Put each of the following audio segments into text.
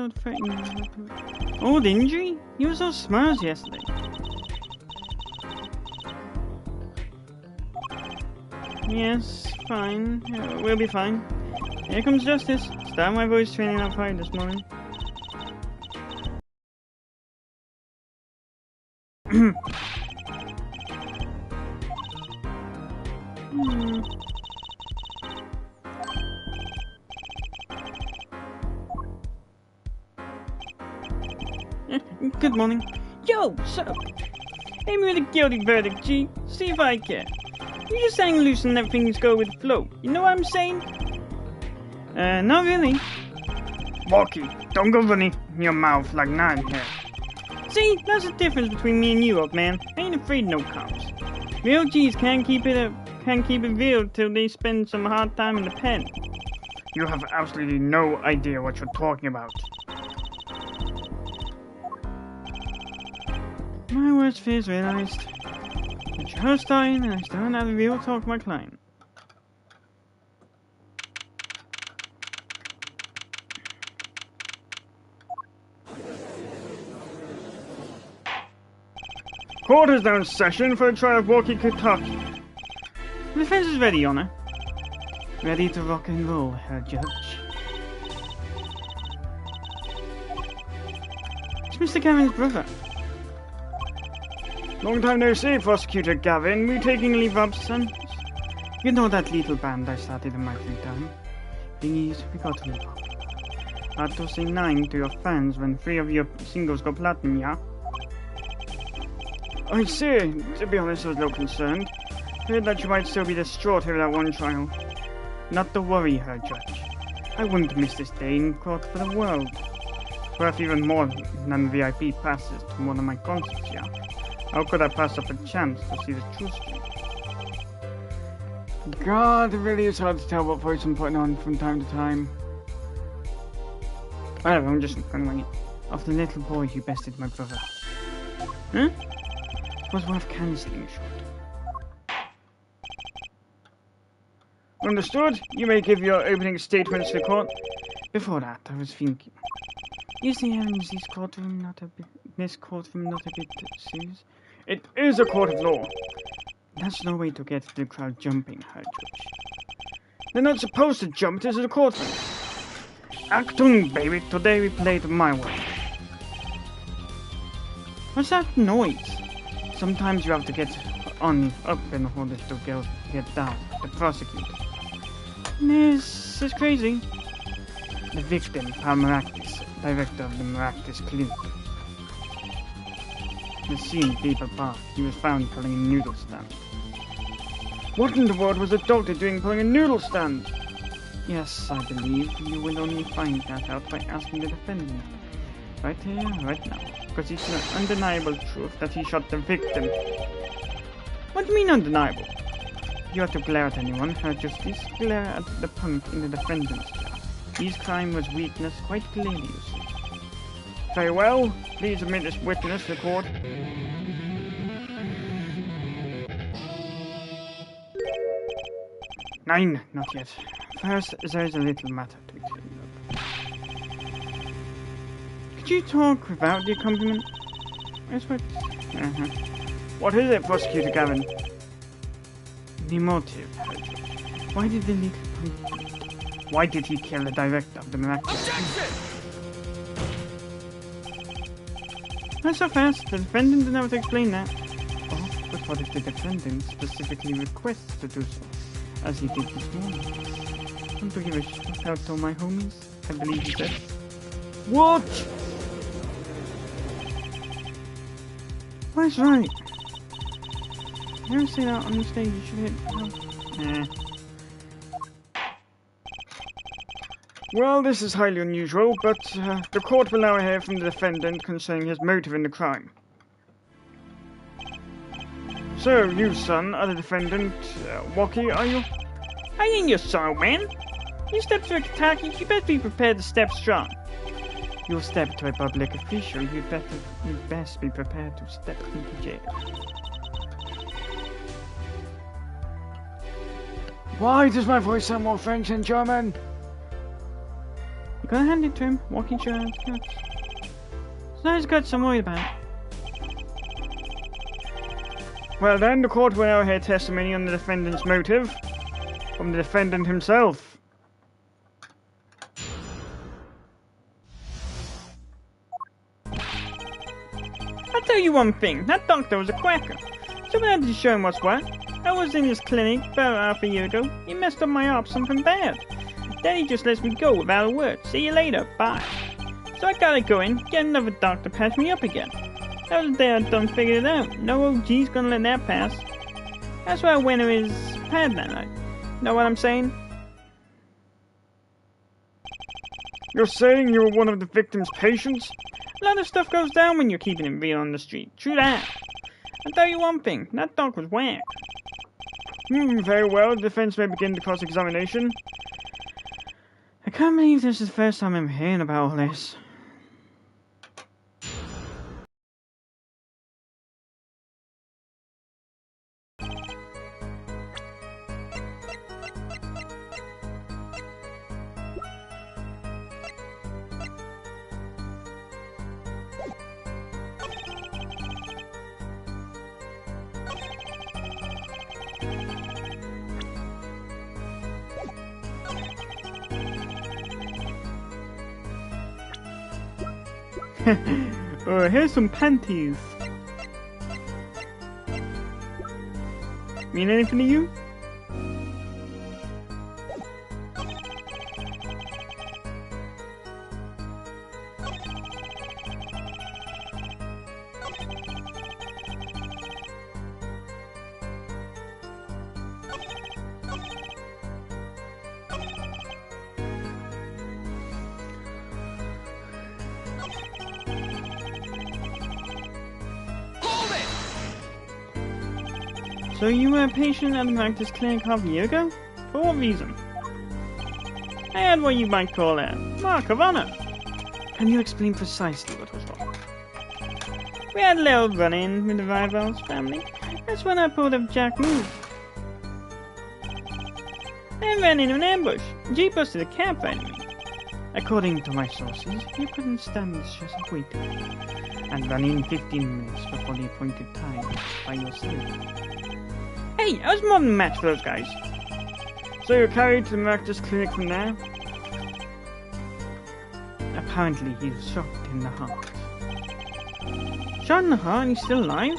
without threatening. Oh, the injury? You were so smart yesterday. Yes, fine. We'll be fine. Here comes Justice. Start my voice training outside this morning. Good morning. Yo, shut up. Aim me with a guilty verdict, G. See if I care. You just hang loose and let things go with the flow. You know what I'm saying? Not really. Walkie, don't go running your mouth like Nine here. See, that's the difference between me and you, old man. I ain't afraid of no cops. Real G's can't keep it real till they spend some hard time in the pen. You have absolutely no idea what you're talking about. My worst fears realized. The trial's dying and I still don't have a real talk with my client. Court is now in session for the trial of Walkie Kentucky. The defense is ready, Honor. Ready to rock and roll, Herr Judge. It's Mr. Gavin's brother. Long time no see, Prosecutor Gavin. We taking leave of absence? You know that little band I started in my free time? Thingies, we got to leave up. Hard to say 9 to your fans when 3 of your singles go platinum, yeah? I see. To be honest, I was a little concerned. Heard that you might still be distraught over that one trial. Not to worry, Herr Judge. I wouldn't miss this day in court for the world. It's worth even more than VIP passes to one of my concerts, yeah? How could I pass up a chance to see the true story? God, it really is hard to tell what voice I'm putting on from time to time. Whatever, I'm just wondering it. Of the little boy who bested my brother. Huh? It was worth cancelling short. Understood. You may give your opening statements to the court. Before that, I was thinking. Is the this courtroom not a bit serious? It is a court of law. That's no way to get the crowd jumping, Herr Judge. They're not supposed to jump. This is a courtroom. Achtung, baby. Today we play it my way. What's that noise? Sometimes you have to get up in order to get down. The prosecutor. This is crazy. The victim, Paul Maractis, director of the Maractis Clinic. The scene, People Park. He was found pulling a noodle stand. What in the world was the doctor doing pulling a noodle stand? Yes, I believe you will only find that out by asking the defendant. Right here, right now. Because it's an undeniable truth that he shot the victim. What do you mean undeniable? You have to glare at anyone, Herr Justice. Glare at the punk in the defendant's chair. His crime was weakness, quite clearly, you see. Very well. Please admit this witness to the court. Nine, not yet. First, there is a little matter to clean up. Could you talk without the accompaniment? Yes, what? What is it, Prosecutor Gavin? The motive, Herr Judge. Why did the little punk... Why did he kill the director of the Maractis? Not so fast. The defendant didn't have to explain that. Oh, but what if the defendant specifically requests to do so, as he did this morning? Want to give a shout out to my homies? I believe he said. What? That's right. You ever say that on the stage? You should hit. Nah. Well, this is highly unusual, but the court will now hear from the defendant concerning his motive in the crime. So, you, son, are the defendant. Walkie, are you? I ain't your son, man. You step to a Kentucky, you better be prepared to step strong. You'll step to a public official, you'd best be prepared to step into jail. Why does my voice sound more French than German? gotta hand it to him. Walking sure has guts. So his guts I'm worried about. Well then, the court will now hear testimony on the defendant's motive from the defendant himself. I'll tell you one thing, that doctor was a quacker. Someone had to show him what's what. I was in his clinic about half a year ago. He messed up my arm something bad. Then he just lets me go without a word. See you later, bye. So I gotta go in, get another doctor patch me up again. That was the day I done figured it out. No OG's gonna let that pass. That's why I went to his pad that night. Know what I'm saying? You're saying you were one of the victim's patients? A lot of stuff goes down when you're keeping it real on the street. True that. I'll tell you one thing, that dog was whack. Very well. The defense may begin the cross-examination. I can't believe this is the first time I'm hearing about all this. Here's some panties. Mean anything to you? So you were a patient at the practice clinic half a year ago? For what reason? I had what you might call a mark of honor. Can you explain precisely what was wrong? We had a little run-in with the Rival's family. That's when I pulled up Jack move. I ran into an ambush. G busted a cab right at me. According to my sources, you couldn't stand the stress of waiting and ran in 15 minutes before the appointed time by yourself. Hey, I was more than a match for those guys. So you're carried to the Marcus clinic from there? Apparently he was shot in the heart. Shot in the heart and he's still alive?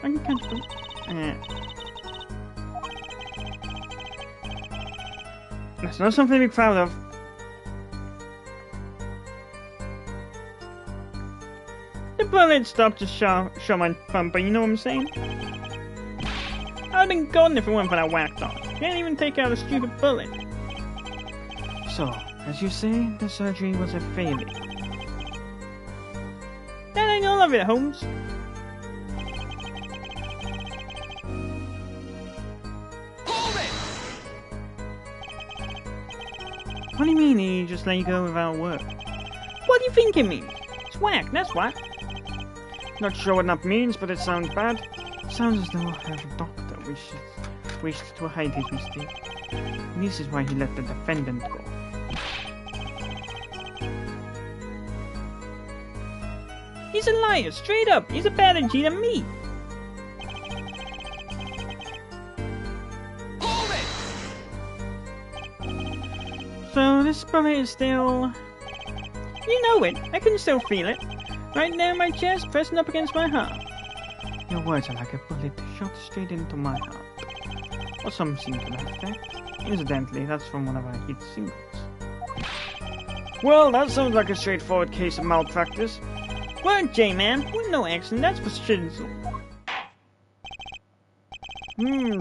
I can catch them. That's not something to be proud of. The bullet stopped to show my thumper, you know what I'm saying? I'd have been gone if it weren't for that whack dog. Can't even take out a stupid bullet. So, as you say, the surgery was a failure. That ain't all of it, Holmes. Hold it! What do you mean he just let you go without work? What do you think it means? It's whack, that's what. Not sure what that means, but it sounds bad. Sounds as though the doctor wished to hide his mistake. And this is why he let the defendant go. He's a liar, straight up. He's a better G than me. Hold it! So this bullet is still... You know it. I can still feel it. Right now in my chest, pressing up against my heart. Your words are like a bullet shot straight into my heart. Or something to that effect. Incidentally, that's from one of our hit singles. Well, that sounds like a straightforward case of malpractice. Word, J-Man. We're no accident, that's for shizzle.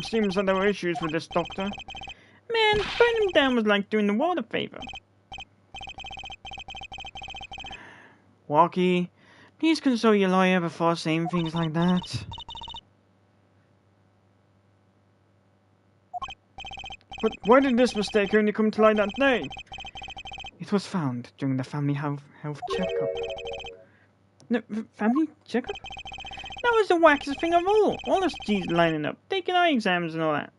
Seems that there were issues with this doctor. Man, burning him down was like doing the world a favor. Walkie, please consult your lawyer before saying things like that. But why did this mistake only come to light that day? It was found during the family health checkup. No, family checkup? That was the wackest thing of all. All us G's lining up, taking eye exams and all that.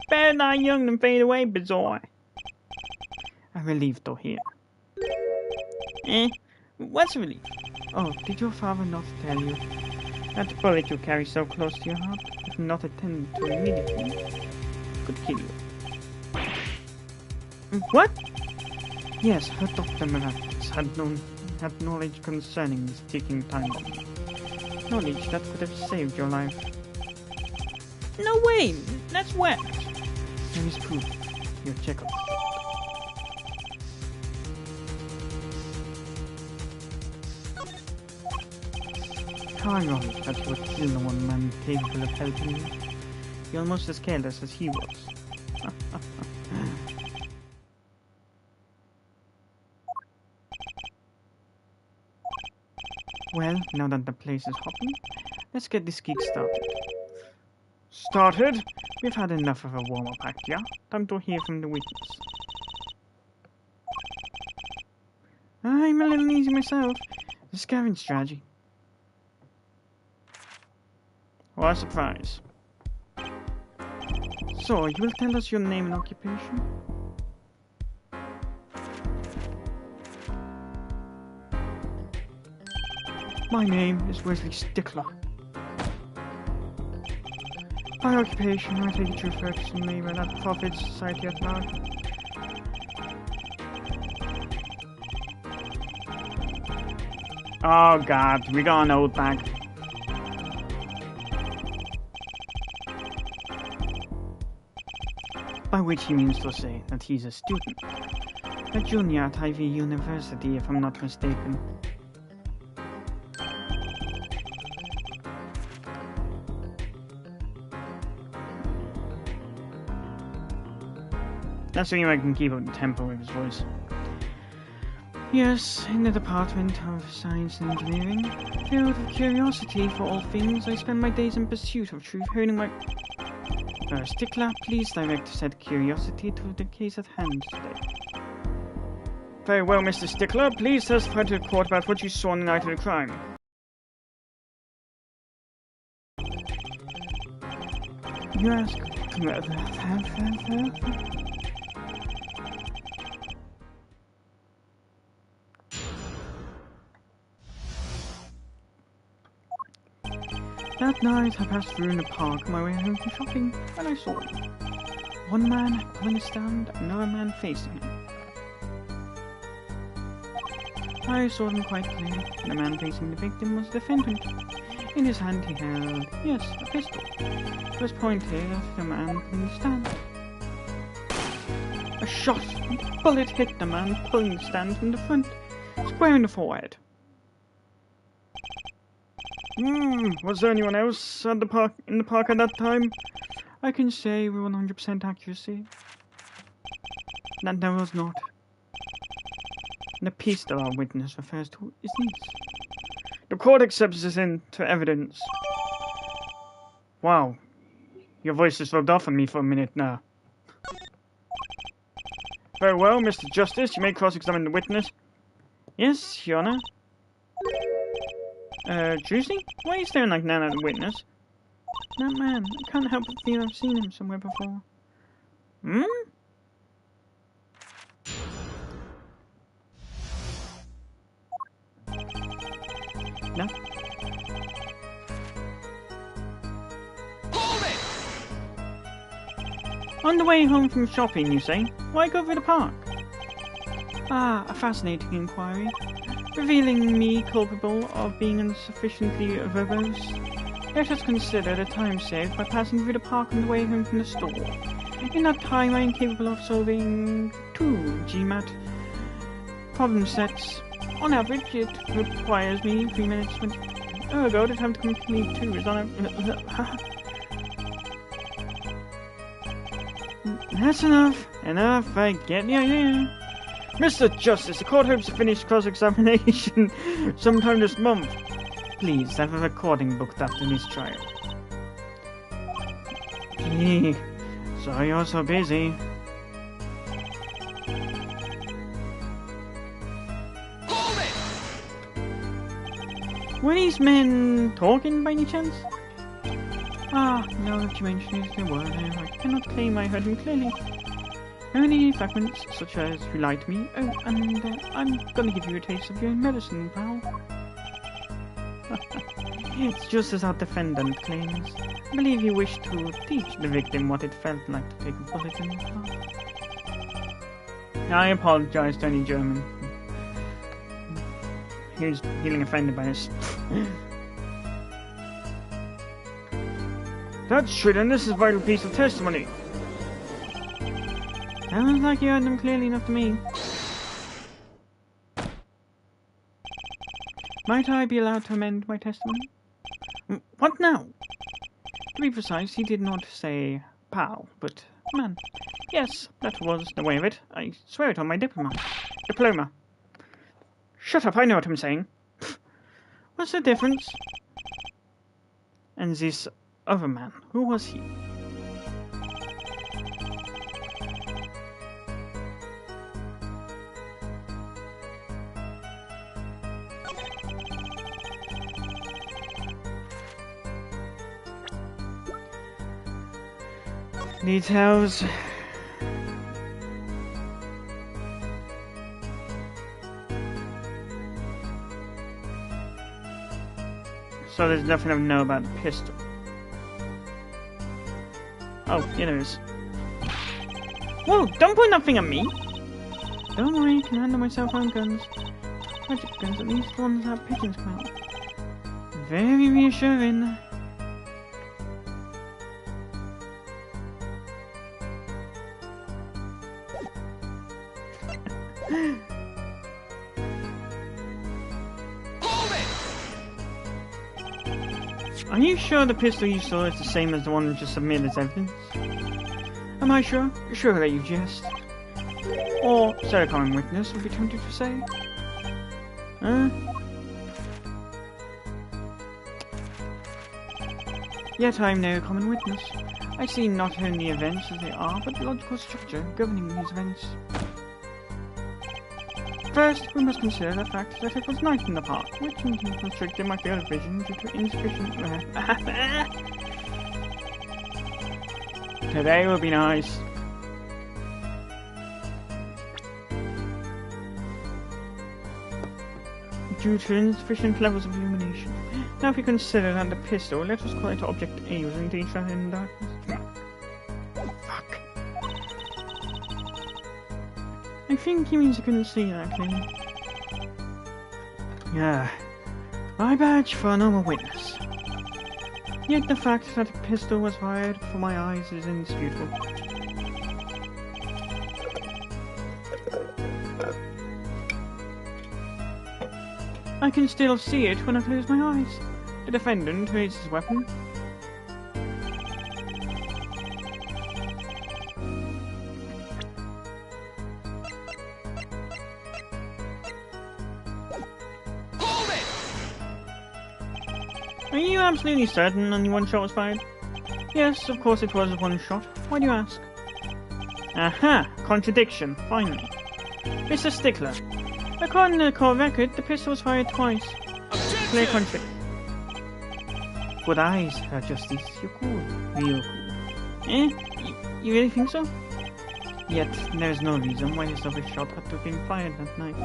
Better die young than fade away, bizarre. A relief to hear. What's a relief? Oh, did your father not tell you that bullet you carry so close to your heart, if not attended to immediately, could kill you? What? Yes, her Dr. Miraculous had knowledge concerning this ticking time bomb. Knowledge that could have saved your life. No way! That's wet! There is proof. Your checkup. How ironic that you would kill the one man capable of helping you. You're almost as careless as he was. Well, now that the place is hopping, let's get this gig started. Started? We've had enough of a warm-up act, yeah? Time to hear from the witness. I'm a little easy myself. The scavenge strategy. What a surprise. So, you will tell us your name and occupation? My name is Wesley Stickler. By occupation, I take it you refer to some labor that profits society at large. Oh god, we got an old bag. By which he means to say that he's a student. A junior at Ivy University, if I'm not mistaken. That's the only way I can keep up the tempo with his voice. Yes, in the Department of Science and Engineering, filled with curiosity for all things, I spend my days in pursuit of truth, honing my... Stickler, please direct said curiosity to the case at hand today. Very well, Mr. Stickler. Please testify to the court about what you saw on the night of the crime. You ask... That night, I passed through in the park on my way home from shopping when I saw him. One man pulling a stand, another man facing him. I saw them quite clearly. The man facing the victim was the defendant. In his hand he held, yes, a pistol. It was pointed at the man pulling the stand. A shot! A bullet hit the man pulling the stand from the front, square in the forehead. Was there anyone else at the park in the park at that time? I can say with 100% accuracy that there was not. The piece that our witness refers to is this. The court accepts this into evidence. Wow, your voice just rubbed off on me for a minute now. Very well, Mr. Justice, you may cross-examine the witness. Yes, Your Honor. Juicy? Why are you staring like that at the witness? That man, I can't help but feel I've seen him somewhere before. Hmm? No? Hold it! On the way home from shopping, you say? Why go through the park? Ah, a fascinating inquiry. Revealing me culpable of being insufficiently verbose. Let us consider the time saved by passing through the park on the way home from the store. In that time, I am capable of solving 2 GMAT problem sets. On average, it requires me 3 minutes. Ergo, the time to complete 2 is on a... That's enough. Enough, I get the idea. Mr. Justice, the court hopes to finish cross-examination sometime this month. Please have a recording booked after this trial. Gee, sorry you're so busy. Hold it! Were these men talking by any chance? Ah, now that you mention it, there were no. I cannot claim I heard him clearly. Only fragments, such as you lied to me. Oh, and I'm gonna give you a taste of your own medicine, pal. It's just as our defendant claims. I believe he wished to teach the victim what it felt like to take a bullet in the heart. I apologize to any German who's feeling offended by this. That's true, and this is a vital piece of testimony. Sounds like you heard them clearly enough to me. Might I be allowed to amend my testimony? What now? To be precise, he did not say pal, but man. Yes, that was the way of it. I swear it on my diploma. Shut up, I know what I'm saying. What's the difference? And this other man, who was he? Details. So there's nothing I know about the pistol. Oh, yeah, there is. Whoa, don't point nothing at me! Don't worry, I can handle myself on guns. Magic guns, at least the ones that pigeons come out. Very reassuring. Are you sure the pistol you saw is the same as the one just submitted as evidence? Am I sure? Sure that you jest. Or, so a common witness would be tempted to say. Yet I am no common witness. I see not only events as they are, but the logical structure governing these events. First, we must consider the fact that it was night in the park, which constricted my field of vision due to insufficient... Today will be nice. Due to insufficient levels of illumination. Now if you consider that the pistol, let us call it object A, was indeed shot in the darkness. Fuck. I think he means I couldn't see that clearly. Yeah. My badge for a normal witness. Yet the fact that a pistol was fired for my eyes is indisputable. I can still see it when I close my eyes. The defendant raised his weapon. Hold it! Are you absolutely certain only one shot was fired? Yes, of course it was one shot. Why do you ask? Aha! Contradiction, finally. Mr. Stickler. According to the court record, the pistol was fired twice. Clear contradiction. Good eyes, Her Justice. You're cool. Real cool. Eh? You really think so? Yet, there is no reason why this other shot had to have been fired that night.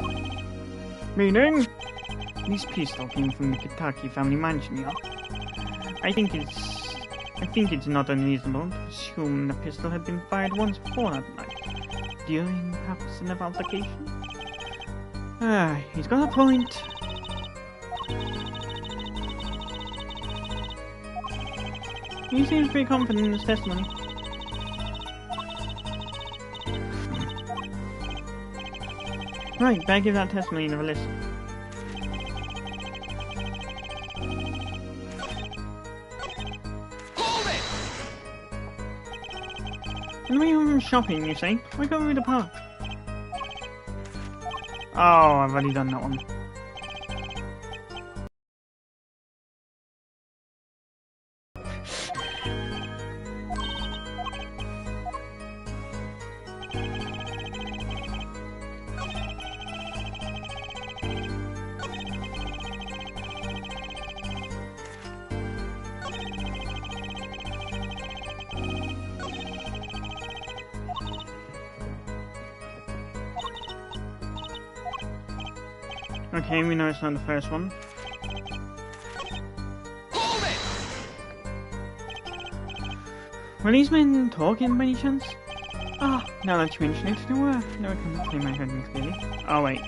Meaning? This pistol came from the Kitaki family mansion, yeah? I think it's not unreasonable to assume the pistol had been fired once before that night. During, perhaps, an altercation? Ah, he's got a point. He seems pretty confident in his testimony. Right, better give that testimony another listen. Hold it! And we were shopping, you say? Why go to the park? Oh, I've already done that one. Okay, we know it's not the first one. Hold it! Were these men talking by any chance? Ah, now that you mention it, no, no, I can't claim I heard them clearly. Oh, wait.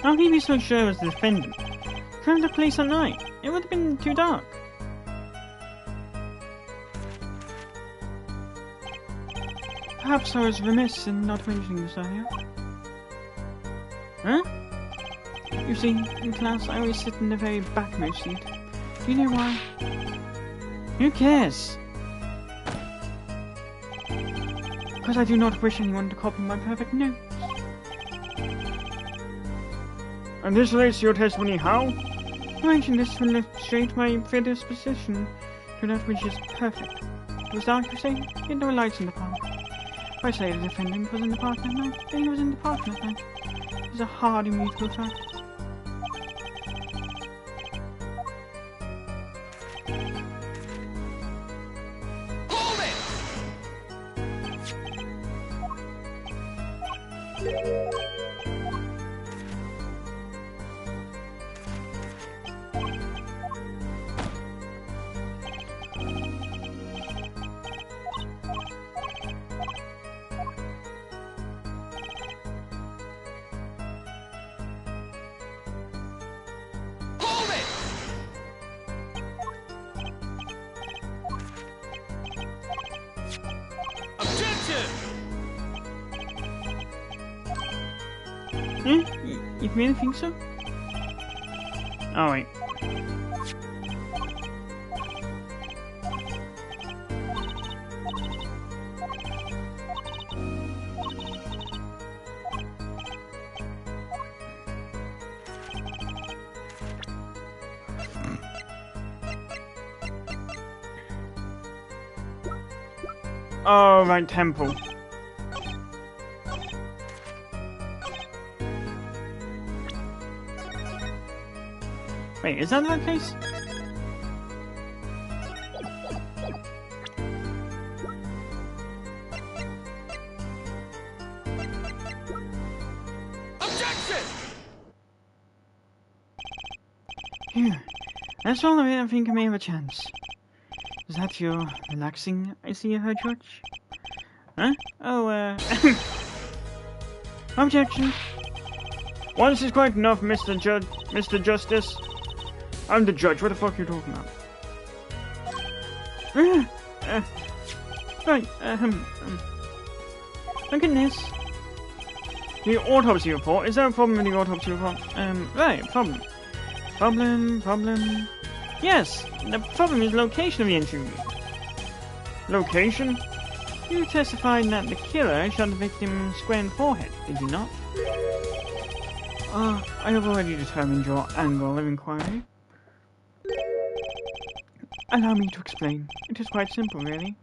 How can you be so sure it was the defendant? Come to the police at night. It would have been too dark. Perhaps I was remiss in not mentioning this earlier. Huh? You see, in class I always sit in the very backmost seat. Do you know why? Who cares? Because I do not wish anyone to copy my perfect notes. And this relates to your testimony how? I mentioned this to illustrate my predisposition to that which is perfect. It was dark, you say, yet there were lights in the park. If I say the defendant was in the park that night, then he was in the park that night. It is a hard, immutable fact. Hold it! You really think so? Oh, wait. Oh, right, temple. Wait, is that the right place? Objection! Phew. That's all of it. I think I may have a chance. Is that your relaxing I see her, George? Huh? Oh, Objection. Once is quite enough, Mr. Justice. I'm the judge. What the fuck are you talking about? Right, look at this. The autopsy report. Is there a problem with the autopsy report? Right, problem. Problem. Yes, the problem is location of the entry wound. Location? You testified that the killer shot the victim square in the forehead, did you not? I have already determined your angle of inquiry. Allow me to explain. It is quite simple, really.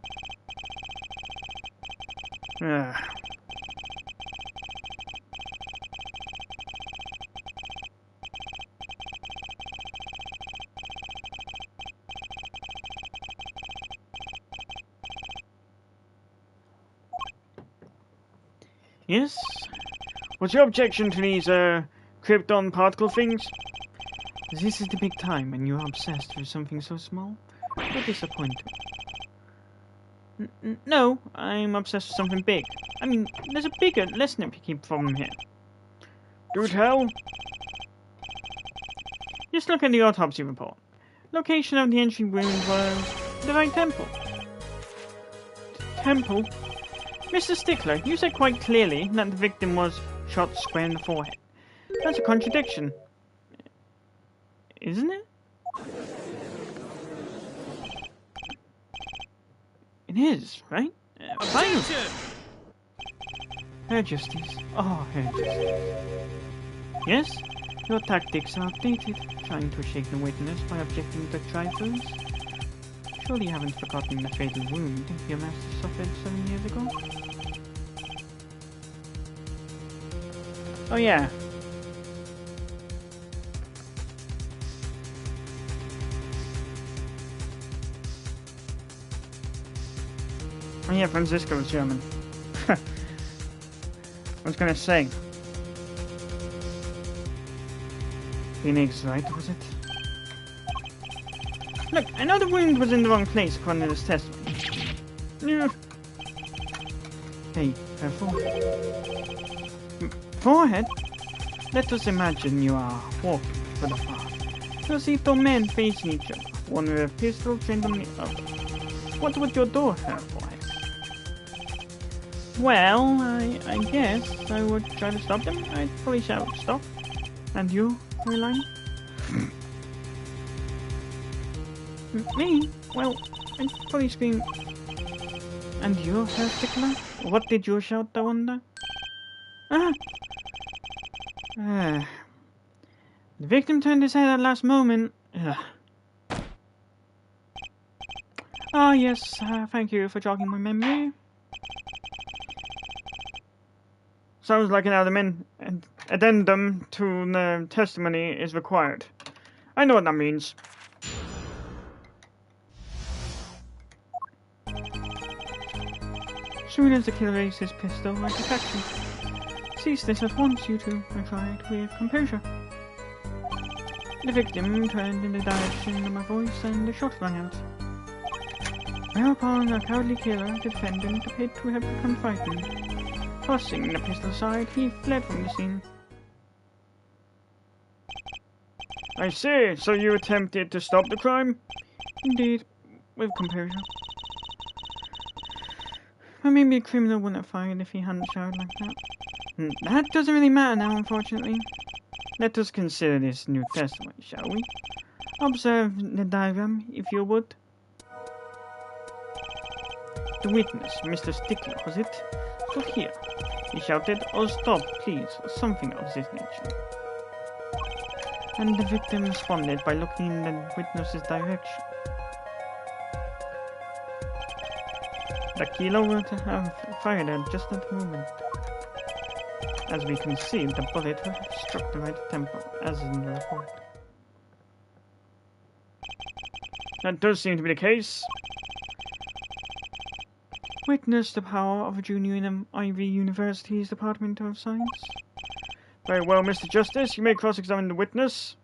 Yes? What's your objection to these, krypton particle things? This is the big time when you are obsessed with something so small. You're disappointed. No, I'm obsessed with something big. I mean, there's a bigger, less nitpicky problem here. Do tell. Just look at the autopsy report. Location of the entry wound was the right temple. Temple? Mr. Stickler, you said quite clearly that the victim was shot square in the forehead. That's a contradiction. Isn't it? It is, right? Fine. Her Justice. Oh, Her Justice. Yes? Your tactics are outdated. Trying to shake the witness by objecting to trifles. Surely you haven't forgotten the fatal wound your master suffered 7 years ago? Oh yeah. Oh yeah, Francisco was German. I was gonna say. Phoenix, right, was it? Look, I know the wound was in the wrong place according to this testimony. Yeah. Hey, careful. Forehead? Let us imagine you are walking for the farm. You'll see two men facing each other, one with a pistol trained on the other. What would your door have, boys? Well, I guess I would try to stop them. I'd probably shout, stop. And you, Caroline? Me? Well, I'd probably scream. And you, Herr Stickler? What did you shout, I wonder? The victim turned his head at last moment. Ah, yes, thank you for jogging my memory. Sounds like an addendum to the testimony is required. I know what that means. Soon as the killer raised his pistol, I took action. Cease this at once, you two, I cried with composure. The victim turned in the direction of my voice and the shot rang out. Whereupon our cowardly killer, the defendant, appeared to have become frightened. Tossing the pistol aside, he fled from the scene. I see, so you attempted to stop the crime? Indeed, with composure. But maybe a criminal wouldn't have fired if he hadn't shouted like that. That doesn't really matter now, unfortunately. Let us consider this new testimony, shall we? Observe the diagram, if you would. The witness, Mr. Stickler, was it? Stood here. He shouted, "Oh, stop, please," or something of this nature. And the victim responded by looking in the witness's direction. The killer would have fired at just that moment. As we can see, the bullet would have struck the right temple, as in the report. That does seem to be the case. Witness the power of a junior in Ivy University's Department of Science. Very well, Mr. Justice, you may cross-examine the witness.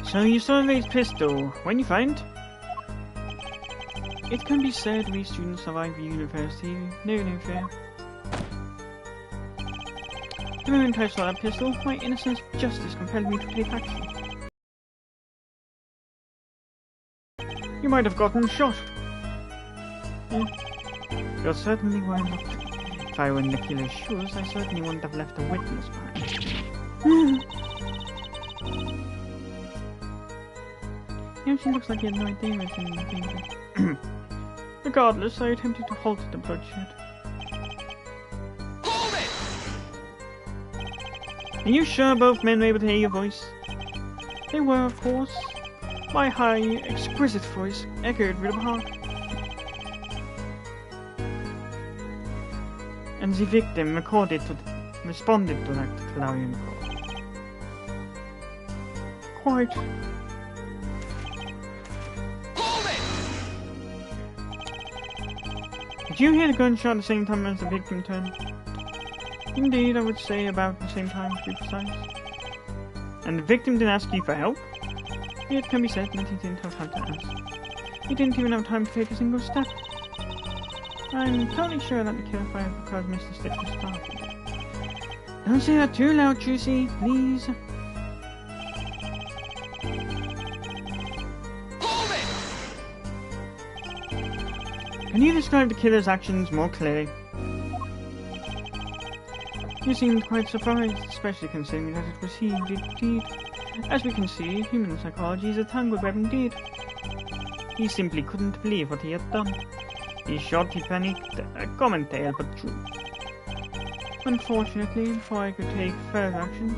So you saw Ray's pistol. When you find? It can be said we students of Ivy University know no fear. The moment I saw that pistol, my innocence of justice compelled me to take action. You might have gotten shot. You're certainly well lucky. If I were in the killer's shoes, I certainly wouldn't have left a witness behind. She looks like he had no idea I was in danger. Regardless, I attempted to halt the bloodshed. Hold it! Are you sure both men were able to hear your voice? They were, of course. My high, exquisite voice echoed through the park. And the victim responded to that clarion call. Quite. Did you hear the gunshot at the same time as the victim turned? Indeed, I would say about the same time, to be precise. And the victim didn't ask you for help? It can be said that he didn't have time to ask. He didn't even have time to take a single step. I'm totally sure that the killer fired because Mr. Stitch was startled. Don't say that too loud, Juicy, please. Hold it! Can you describe the killer's actions more clearly? You seemed quite surprised, especially considering that it was he who did the deed. As we can see, human psychology is a tangled web indeed. He simply couldn't believe what he had done. He shot, he panicked, a common tale but true. Unfortunately, before I could take further action...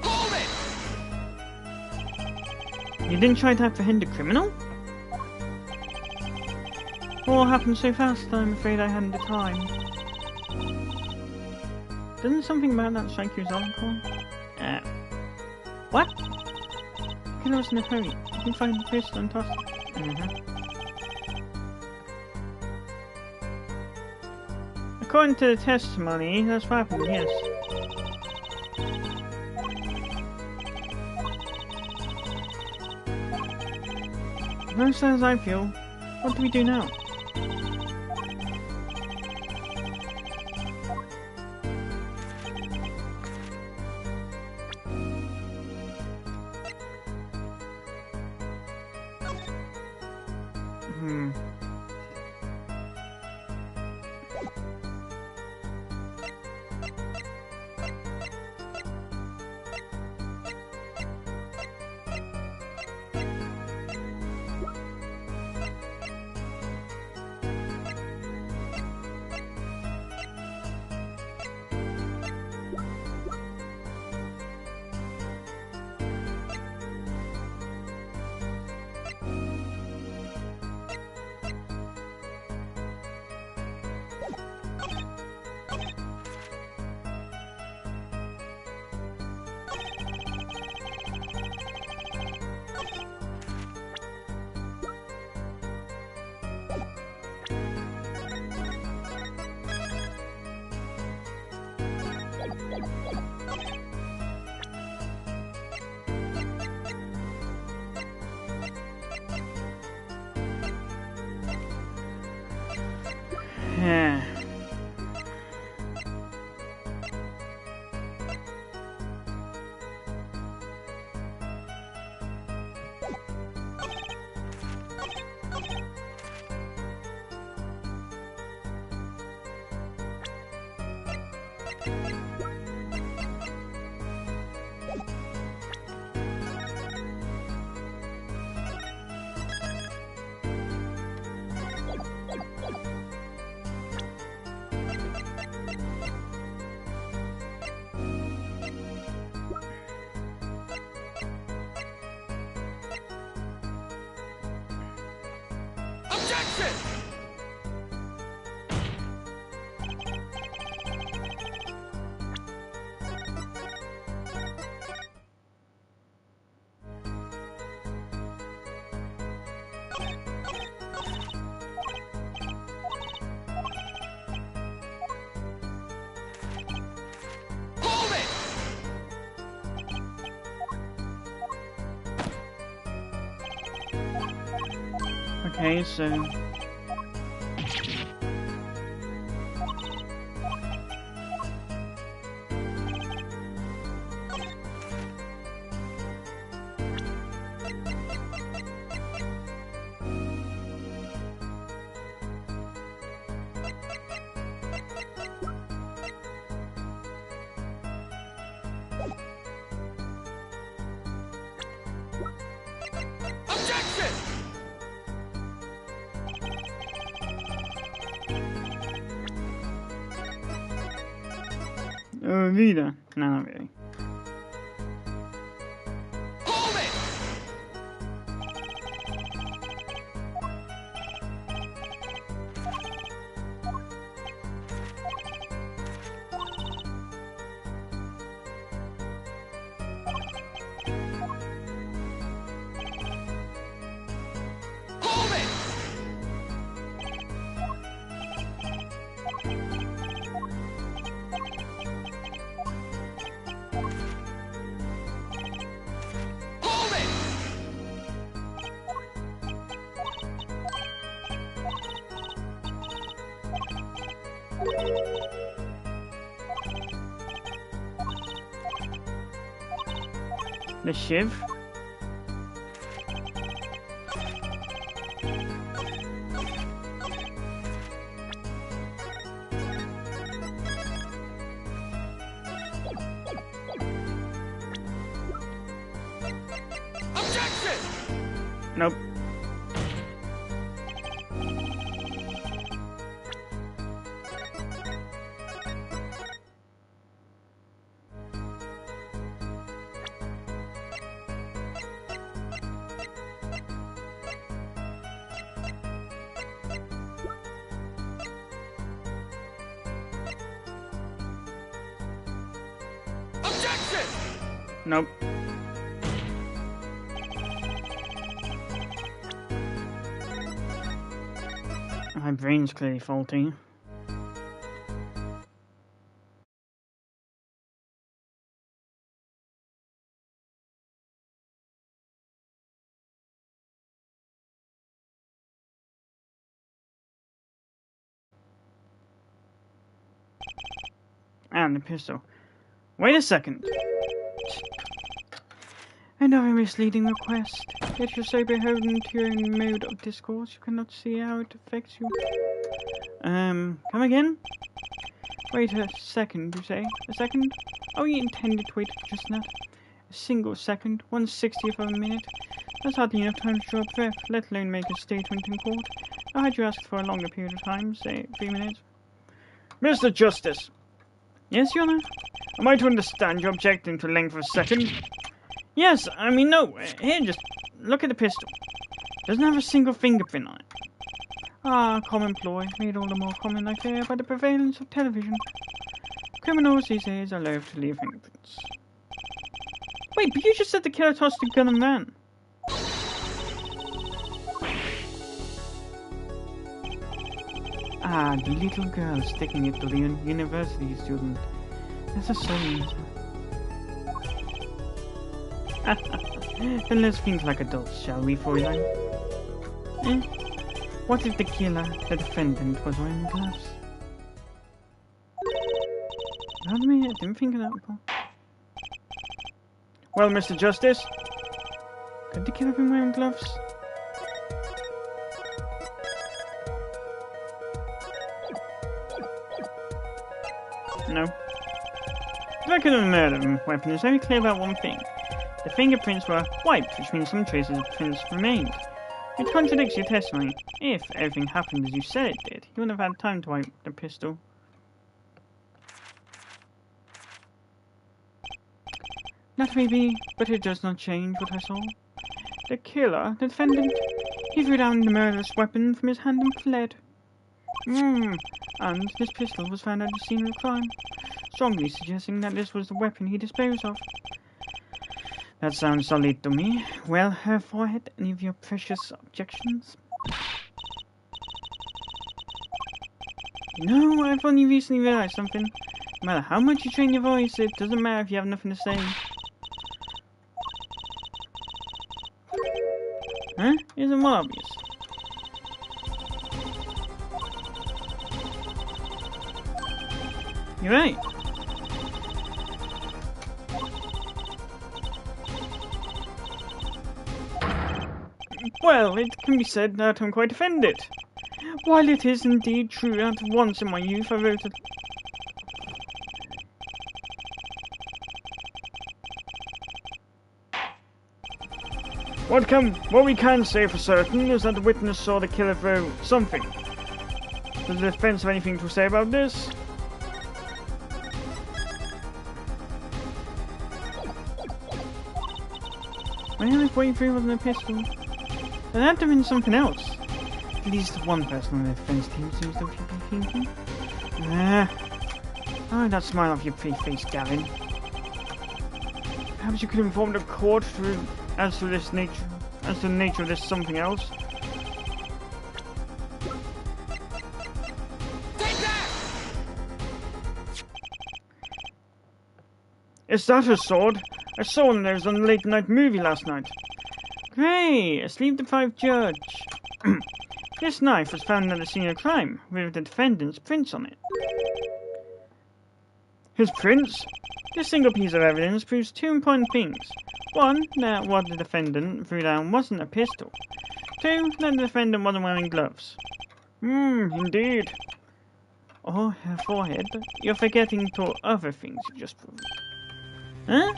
Hold it! You didn't try to apprehend the criminal? All happened so fast, I'm afraid I hadn't the time. Doesn't something about that strike you as odd? What? The killer was in a hurry. You can find the pistol and toss it. According to the testimony, that's what happened, yes. Most as I feel, what do we do now? Yeah. Objection! Hold it! Okay, so... Objection! Wieder. No, not really. Hold it! Hold it! The shiv. Objection! Nope. Objection! Nope. My brain's clearly faulty. And the pistol. Wait a second. Another misleading request. Yet you're so beholden to your own mode of discourse, you cannot see how it affects you. Come again? Wait a second, you say? A second? Oh, you intended to wait just that? A single second, 1/60th of a minute? That's hardly enough time to draw a breath, let alone make a statement in court. How had you asked for a longer period of time, say 3 minutes? Mr. Justice, Yes, Your Honor? am I to understand you're objecting to length of a second? Yes, I mean, no. Here, just look at the pistol. Doesn't have a single fingerprint on it. Ah, common ploy, made all the more common, I fear, by the prevalence of television. Criminals these days are loath to leave fingerprints. Wait, but you just said the killer tossed the gun and ran. Ah, the little girl sticking it to the university student. That's a soul. Then let's think like adults, shall we, Fräulein? What if the killer, the defendant, was wearing gloves? Pardon me, I didn't think of that before. Well, Mr. Justice, Could the killer have been wearing gloves? No. The record of the murder weapon is very clear about one thing. The fingerprints were wiped, which means some traces of prints remained. It contradicts your testimony. If everything happened as you said it did, you wouldn't have had time to wipe the pistol. That may be, but it does not change what I saw. The killer, the defendant, he threw down the murderous weapon from his hand and fled. And this pistol was found at the scene of the crime, strongly suggesting that this was the weapon he disposed of. That sounds solid to me. Well, Herr Forehead, any of your precious objections? You know, I've only recently realized something. No matter how much you train your voice, it doesn't matter if you have nothing to say. Huh? Isn't more obvious? You're right. Well, it can be said that I'm quite offended. While it is indeed true that once in my youth I wrote a... what we can say for certain is that the witness saw the killer throw something. Does the defense have anything to say about this? Well, if what you threw wasn't a pistol, then had to have been something else. At least one person on the defense team seems to be thinking. Oh, that smile off your pretty face, Gavin. Perhaps you could inform the court as to the nature of this something else. Take that! Is that a sword? I saw one of those on a late night movie last night. Great, a sleep-deprived judge. This knife was found at the scene of crime, with the defendant's prints on it. His prints? This single piece of evidence proves two important things. One, that what the defendant threw down wasn't a pistol. Two, that the defendant wasn't wearing gloves. Indeed. Oh, her forehead. You're forgetting two other things you just proved. Huh?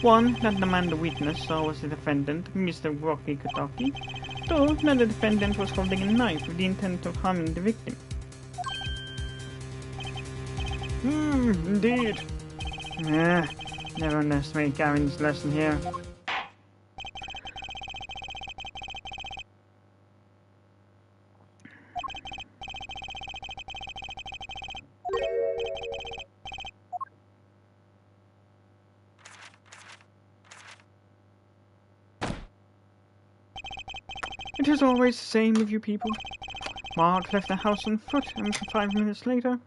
One, that the man the witness saw was the defendant, Mr. Rocky Kataki. Two, that the defendant was holding a knife with the intent of harming the victim. Indeed. Never underestimate Gavin's lesson here. It is always the same with you people. Mark left the house on foot, and 5 minutes later,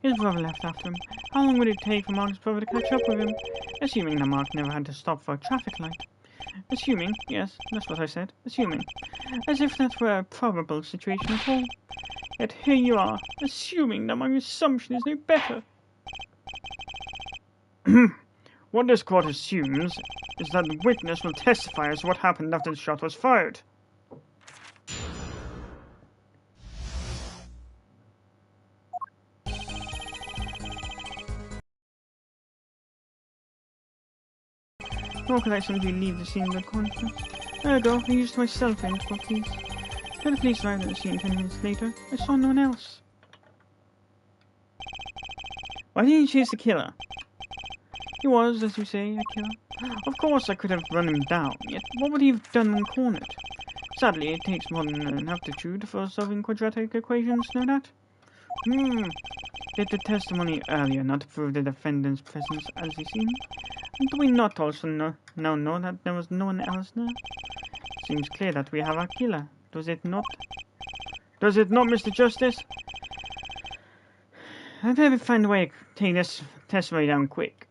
his brother left after him. How long would it take for Mark's brother to catch up with him? Assuming that Mark never had to stop for a traffic light. Assuming, yes, that's what I said, assuming. As if that were a probable situation at all. Yet here you are, assuming that my assumption is no better. What this court assumes is that the witness will testify as to what happened after the shot was fired. Nor could I simply leave the scene with conscience. Ergo, I used my cell phone to call police. When the police arrived at the scene 10 minutes later, I saw no one else. Why didn't you chase the killer? He was, as you say, a killer. Of course I could have run him down, yet what would he have done when cornered? Sadly, it takes more than an aptitude for solving quadratic equations, know that? Did the testimony earlier not prove the defendant's presence at the scene? And do we not also know that there was no one else there? Seems clear that we have a killer, does it not? Does it not, Mr. Justice? I'd better find a way to take this testimony down quick.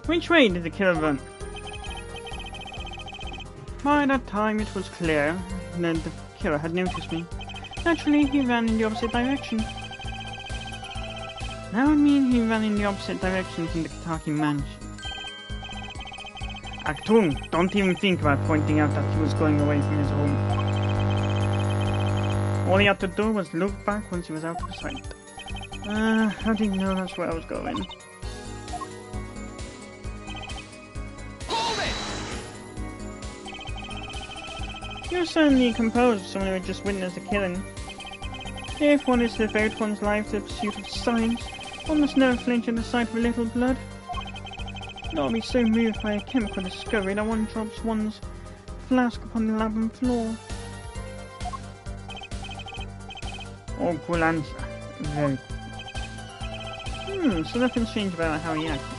Which way did the killer run? By that time it was clear that the killer had noticed me. Naturally, he ran in the opposite direction. That would mean he ran in the opposite direction from the Kataki mansion. Achtung! Don't even think about pointing out that he was going away from his home. All he had to do was look back once he was out of sight. How did he know that's where I was going? You're certainly composed, someone who had just witnessed a killing. If one is to devote one's life to the pursuit of science, one must never flinch at the sight of a little blood. Nor be so moved by a chemical discovery that one drops one's flask upon the lab floor. Oh, cool answer. Very cool. So nothing's changed about how he acted.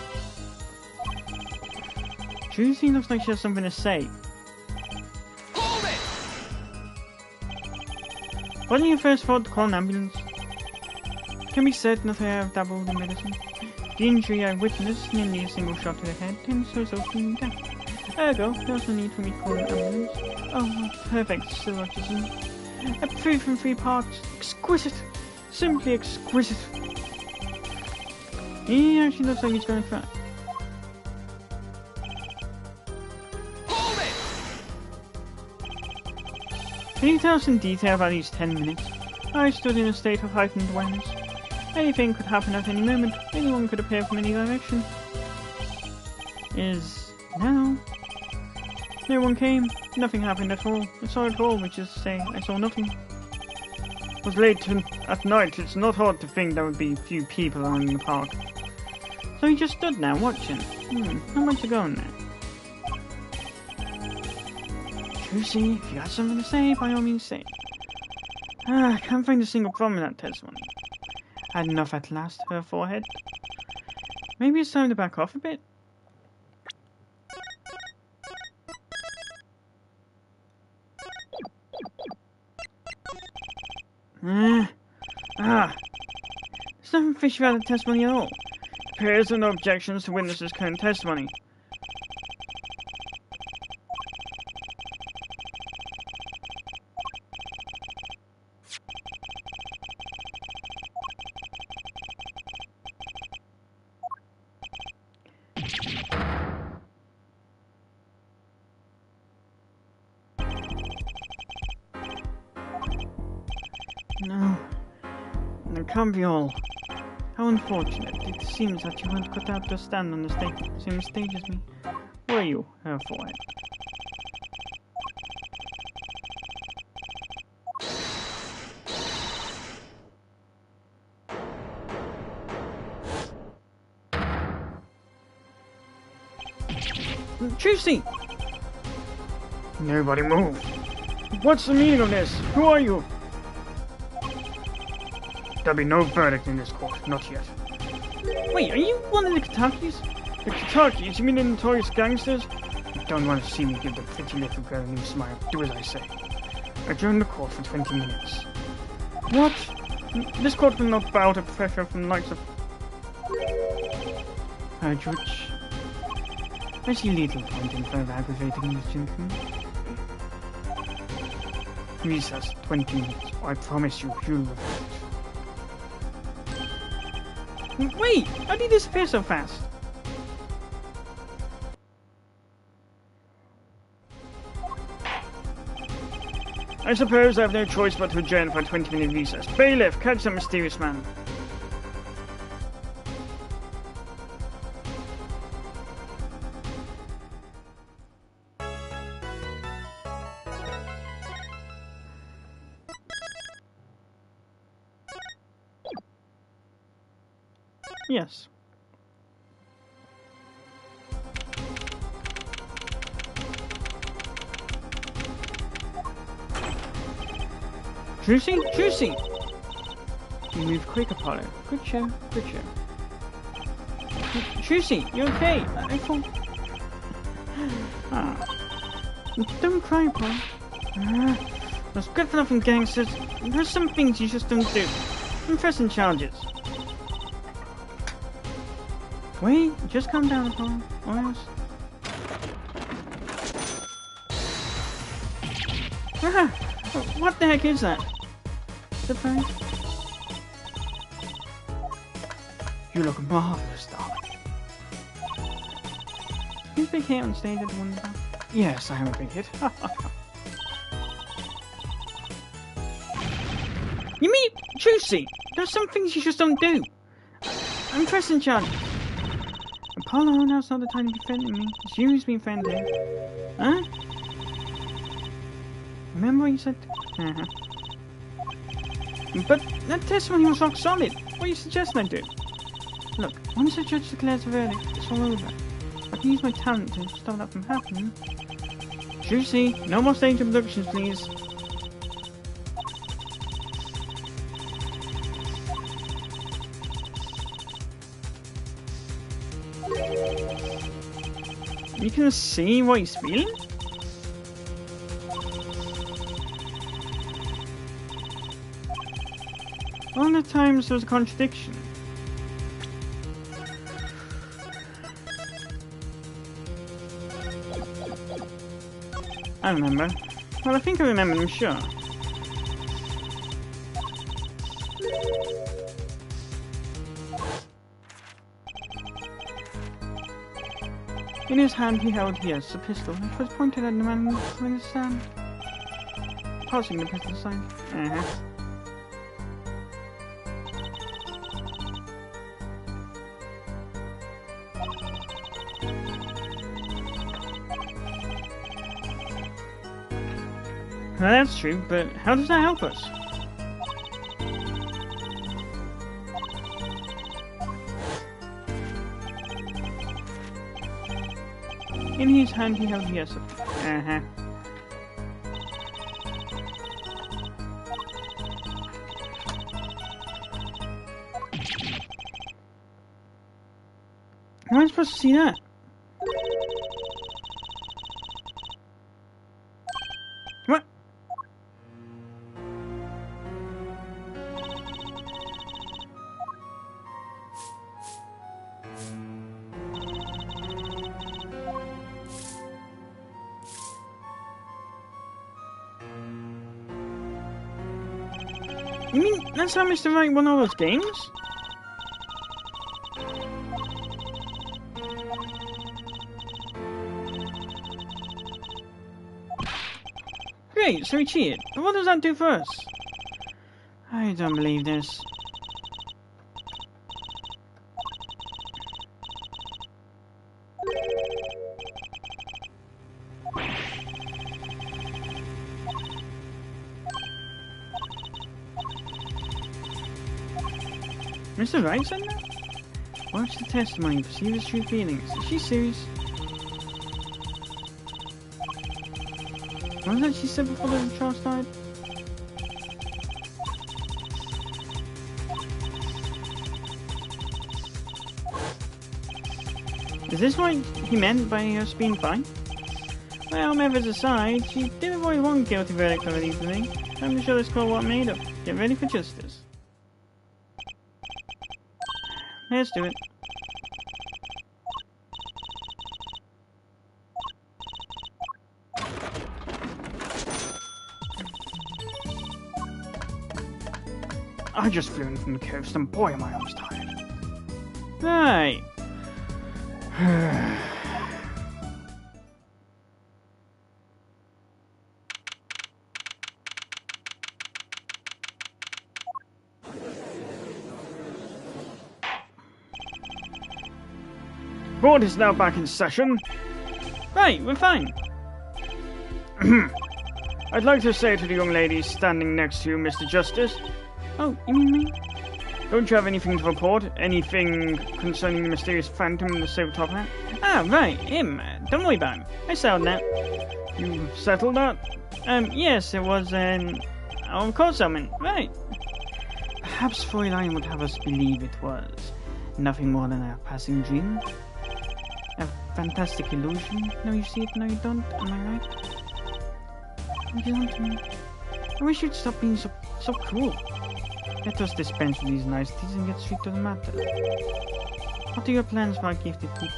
Juicy looks like she has something to say. Wasn't your first thought to call an ambulance? Can be certain that I have dabbled in medicine. The injury I witnessed, namely a single shot to the head, tends to result in death. Ergo, there was no need for me to call an ambulance. Oh, perfect syllogism. A proof in 3 parts. Exquisite! Simply exquisite! He actually looks like he's going to cry. Can you tell us in detail about these 10 minutes? I stood in a state of heightened awareness. Anything could happen at any moment. Anyone could appear from any direction. Is now? No one came. Nothing happened at all. I saw it all, which is to say, I saw nothing. It was late at night. It's not hard to think there would be few people around in the park. So he just stood there watching. Not much to go in there. Juicy, if you got something to say, by all means say it. I can't find a single problem with that testimony. Had enough at last, her forehead. Maybe it's time to back off a bit. There's nothing fishy about the testimony at all. It appears there are no objections to witnesses' current testimony. No, it can't be all. How unfortunate. It seems that you weren't cut out to stand on the same stage as me. Were you, her forehead? Juicy! Nobody move. What's the meaning of this? Who are you? There'll be no verdict in this court, not yet. Wait, are you one of the Katakis? The Katakis? You mean the notorious gangsters? You don't want to see me give the pretty little girl a new smile. Do as I say. Adjourn the court for 20 minutes. What? This court will not bow to pressure from the likes of... Aldrich. I see little point in further aggravating this gentleman. Recess, 20 minutes. I promise you, you'll regret it. Wait! How did he disappear so fast? I suppose I have no choice but to adjourn for a 20-minute recess. Bailiff, catch that mysterious man. Yes. Juicy? Juicy! You move quick, Apollo. Good show, good show. Juicy, you okay? I thought... Don't cry, Apollo. Those good-for-nothing gangsters. There's some things you just don't do. I'm pressing charges. Wait, just calm down, Apollo. Oh, yes. What the heck is that? Surprise? You look marvelous, darling. Who's big hit on stage at the Wonder Bar? Yes, I am a big hit. You mean Juicy? There's some things you just don't do. I'm pressing charges. Apollo, now's not the time to be defending me. It's you who's been offended. Huh? Remember what you said? But that testimony was rock solid. What are you suggesting I do? Look, once the judge declares a verdict, it's all over. I can use my talent to stop that from happening. Juicy, no more stage abductions, please. You can see what he's feeling? All the times there was a contradiction. I remember. Well, I think I remember, I'm sure. In his hand he held, yes, a pistol, which was pointed at the man in his stand. Tossing the pistol aside. Well, that's true, but how does that help us? In his hand he held yes. Uh-huh. How am I supposed to see that? What? You mean that's how Mr. Wright won all those games? Great, so he cheated. But what does that do for us? I don't believe this. Mr. Wright said that? Watch the testimony, perceive his true feelings. Is she serious? What was that she said before the trial started? Is this what he meant by us being fine? Well, methods aside, she did avoid one guilty verdict already for me. Time to show this court what I'm made of. Get ready for justice. Let's do it. I just flew in from the coast and boy am I almost tired. Right. Board is now back in session. Right, we're fine. I'd like to say to the young lady standing next to you, Mr. Justice. Oh, you mean me? Don't you have anything to report? Anything concerning the mysterious phantom in the silver top hat? Ah, right, him. Don't worry about him. I settled that. You settled that? Yes, it was an... Oh, of course, settlement. Right. Perhaps Fräulein would have us believe it was nothing more than a passing dream. A fantastic illusion. No, you see it, no, you don't. Am I right? You don't. I wish you'd stop being so cruel. Let us dispense with these niceties and get straight to the matter. What are your plans for our gifted pupils?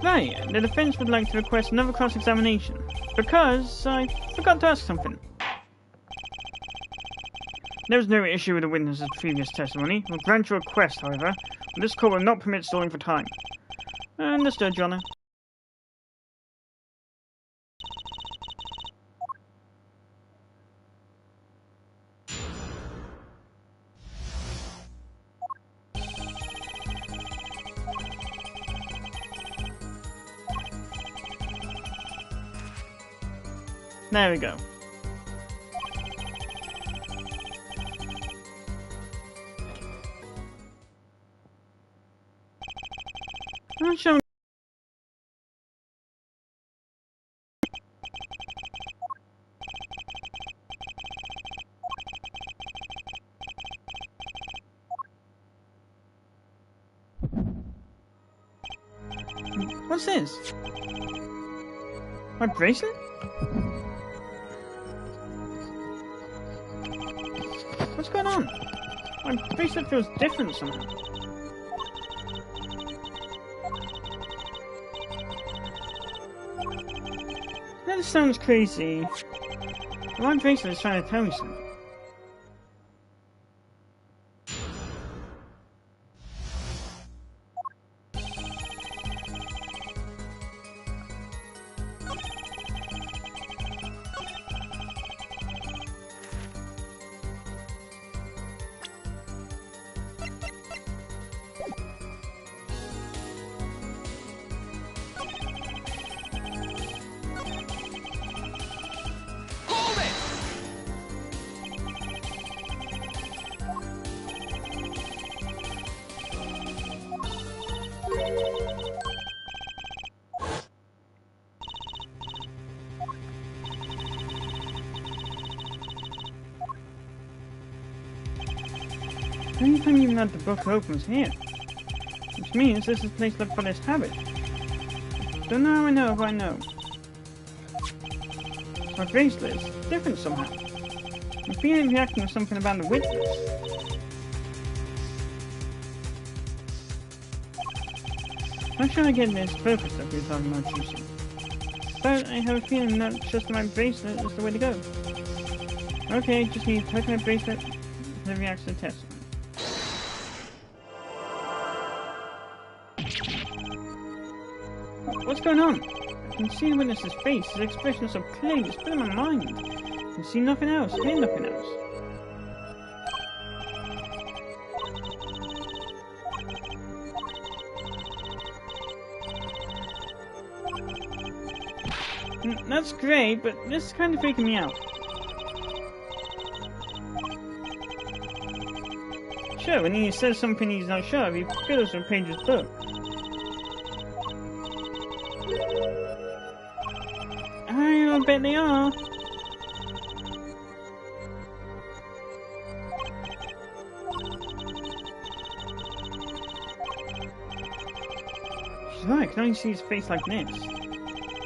Right, the defense would like to request another cross-examination, because I forgot to ask something. There is no issue with the witness's previous testimony. We'll grant your request, however. This court will not permit stalling for time. Understood, Your Honor. There we go. I'm not sure. What's this? My bracelet? What's going on? My bracelet feels different somehow. That sounds crazy. My bracelet is trying to tell me something. The only time you even had the book open was here. Which means this is a place looked for this habit. Don't know how I know, but I know. My bracelet is different somehow. I'm feeling reacting to something about the witness. Not sure I get this focus that we're talking about choosing. But I have a feeling that just my bracelet is the way to go. Okay, just need to touch my bracelet and it reacts to the test. What's going on? I can see the witness's face, his expression is so clear, it's still in my mind. I can see nothing else, hear nothing else. That's great, but this is kind of freaking me out. Sure, when he says something he's not sure of, he fills a page's book. I bet they are. She's right, I can only see his face like this.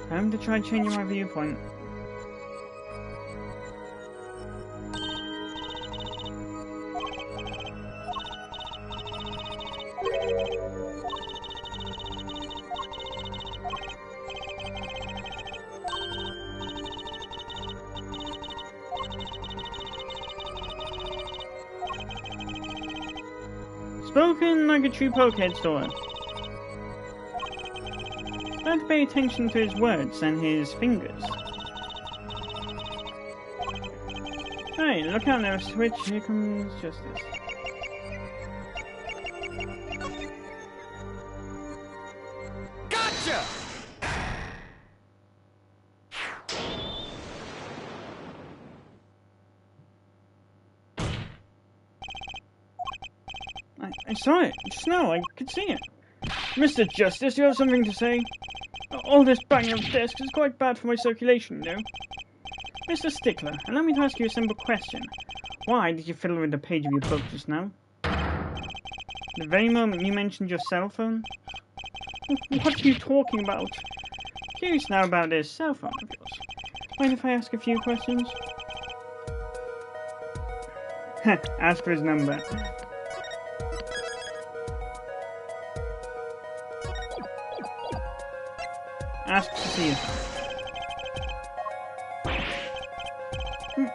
I'm to try changing my viewpoint. Spoken like a true pokehead store. I have to pay attention to his words and his fingers. Hey, look out there, Switch, here comes Justice. Gotcha! I saw it, just now, I could see it. Mr. Justice, you have something to say? All this banging of desks is quite bad for my circulation, you know. Mr. Stickler, allow me to ask you a simple question. Why did you fiddle with the page of your book just now? The very moment you mentioned your cell phone? What are you talking about? Curious now about this cell phone of yours. Mind if I ask a few questions? Ask for his number. Ask to see it.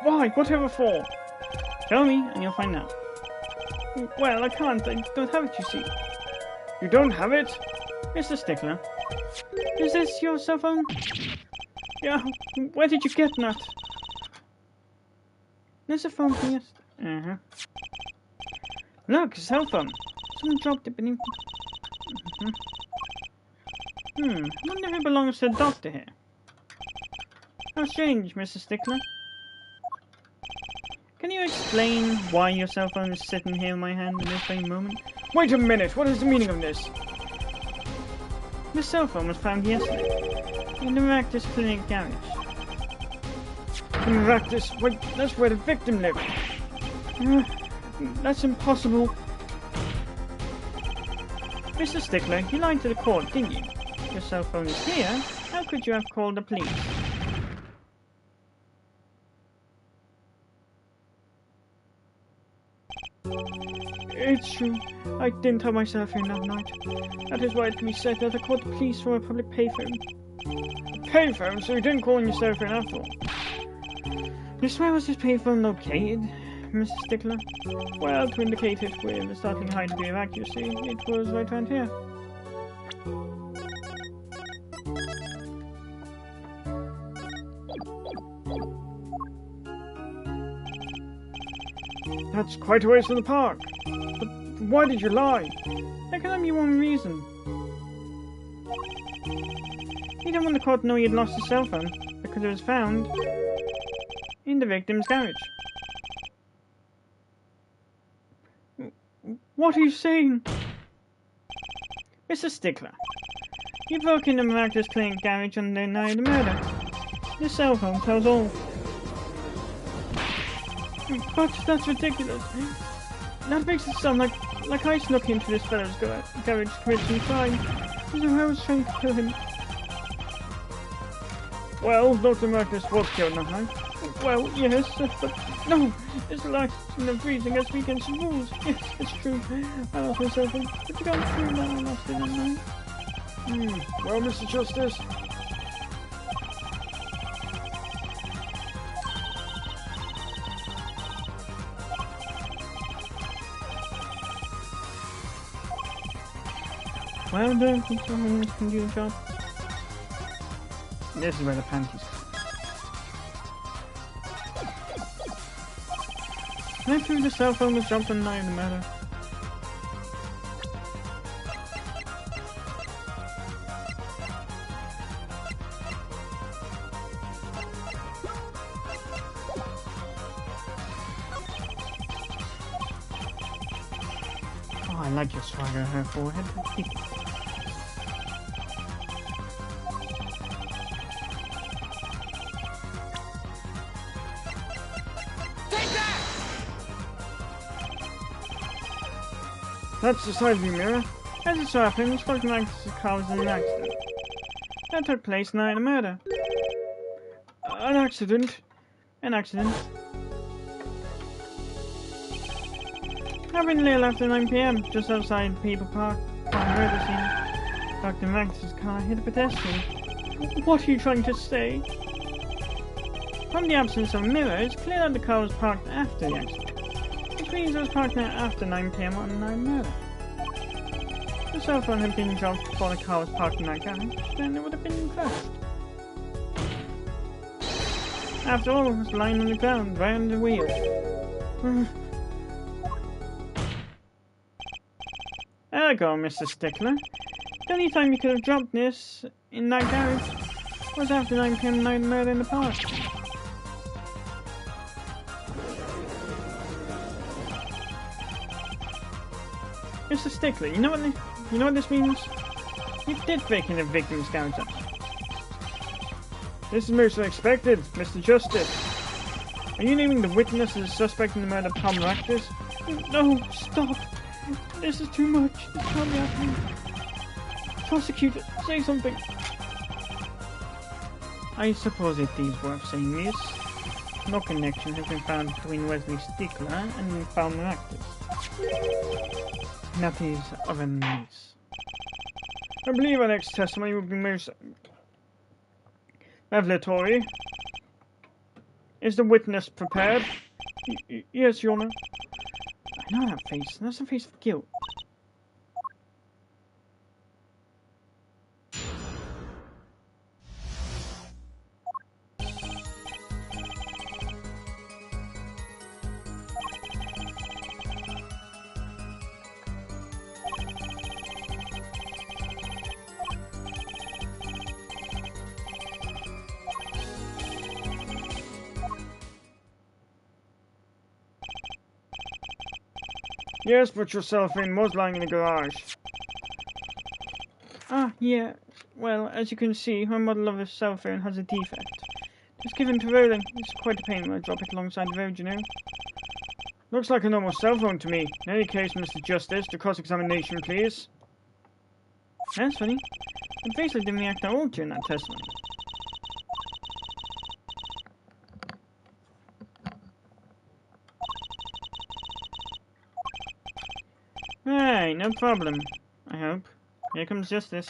Why? Whatever for? Tell me, and you'll find out. Well, I can't. I don't have it, you see. You don't have it? Mr. Stickler. Is this your cell phone? Yeah. Where did you get that? There's a phone for you. Look, a cell phone. Someone dropped it beneath. I wonder if it belongs to the doctor here. How strange, Mr. Stickler. Can you explain why your cell phone is sitting here in my hand in this very moment? Wait a minute, what is the meaning of this? The cell phone was found yesterday in the Maractus Clinic garage. The Maractus? Wait, that's where the victim lived. That's impossible. Mr. Stickler, you lied to the court, didn't you? Your cell phone is here. How could you have called the police? It's true. I didn't have my cell phone that night. That is why it can be said that I called the police from a public payphone. A payphone? So you didn't call on your cell phone after all? Yes, where was this payphone located, Mr. Stickler? Well, to indicate it with a startling high degree of accuracy, it was right around here. That's quite a ways from the park. But why did you lie? There can only be one reason. You don't want the court to know you had lost your cell phone because it was found in the victim's garage. What are you saying? Mr. Stickler, you broke into Maractus Clinic garage on the night of the murder. Your cell phone tells all. But that's ridiculous. That makes it sound like I snuck into this fellow's garage committing crime. As if I was trying to kill him. Well, Dr. Magnus was killed that night. Well, yes, but no, it's life and the freezing as we against the rules. Yes, it's true. I lost myself in, but you can't prove that I lost it that night. Well, Mr. Justice. Well, don't think someone else can do the job. This is where the panties come. I threw the cell phone was jumping now in the matter. Oh, I like your swagger on her forehead. Take that! That's the side view mirror. As it so happens, Dr. Magnus' car was in an accident. That took place the night of the murder. An accident. An accident. Happened a little after 9 PM, just outside People Park, by the murder scene. Dr. Magnus' car hit a pedestrian. What are you trying to say? From the absence of a mirror, it's clear that the car was parked after the accident, which means it was parked there after 9 PM on the night of murder. If the cell phone had been dropped before the car was parked in that garage, then it would have been crushed. After all, it was lying on the ground, right under the wheel. There you go, Mr. Stickler. The only time you could have dropped this in that garage was after 9 PM night of murder in the park. Mr. Stickler, you know what this means? You did break in the victim's garage. This is most unexpected, Mr. Justice. Are you naming the witness as a suspect in the murder of Palmer Actors? No, stop. This is too much. This can't be happening. Prosecutor, say something. I suppose it is worth saying this. No connection has been found between Wesley Stickler and Palmer Actors. That is of a nice. I believe our next testimony will be most revelatory. Is the witness prepared? Yes, Your Honor. I know that face. That's a face of guilt. Yes, but your cell phone was lying in the garage. Ah, yeah. Well, as you can see, my model of the cell phone has a defect. Just given to rolling. It's quite a pain when I drop it alongside the road, you know. Looks like a normal cell phone to me. In any case, Mr. Justice, to cross-examination, please. That's funny. The face didn't react at all during that testimony. Hey, no problem. I hope. Here comes Justice.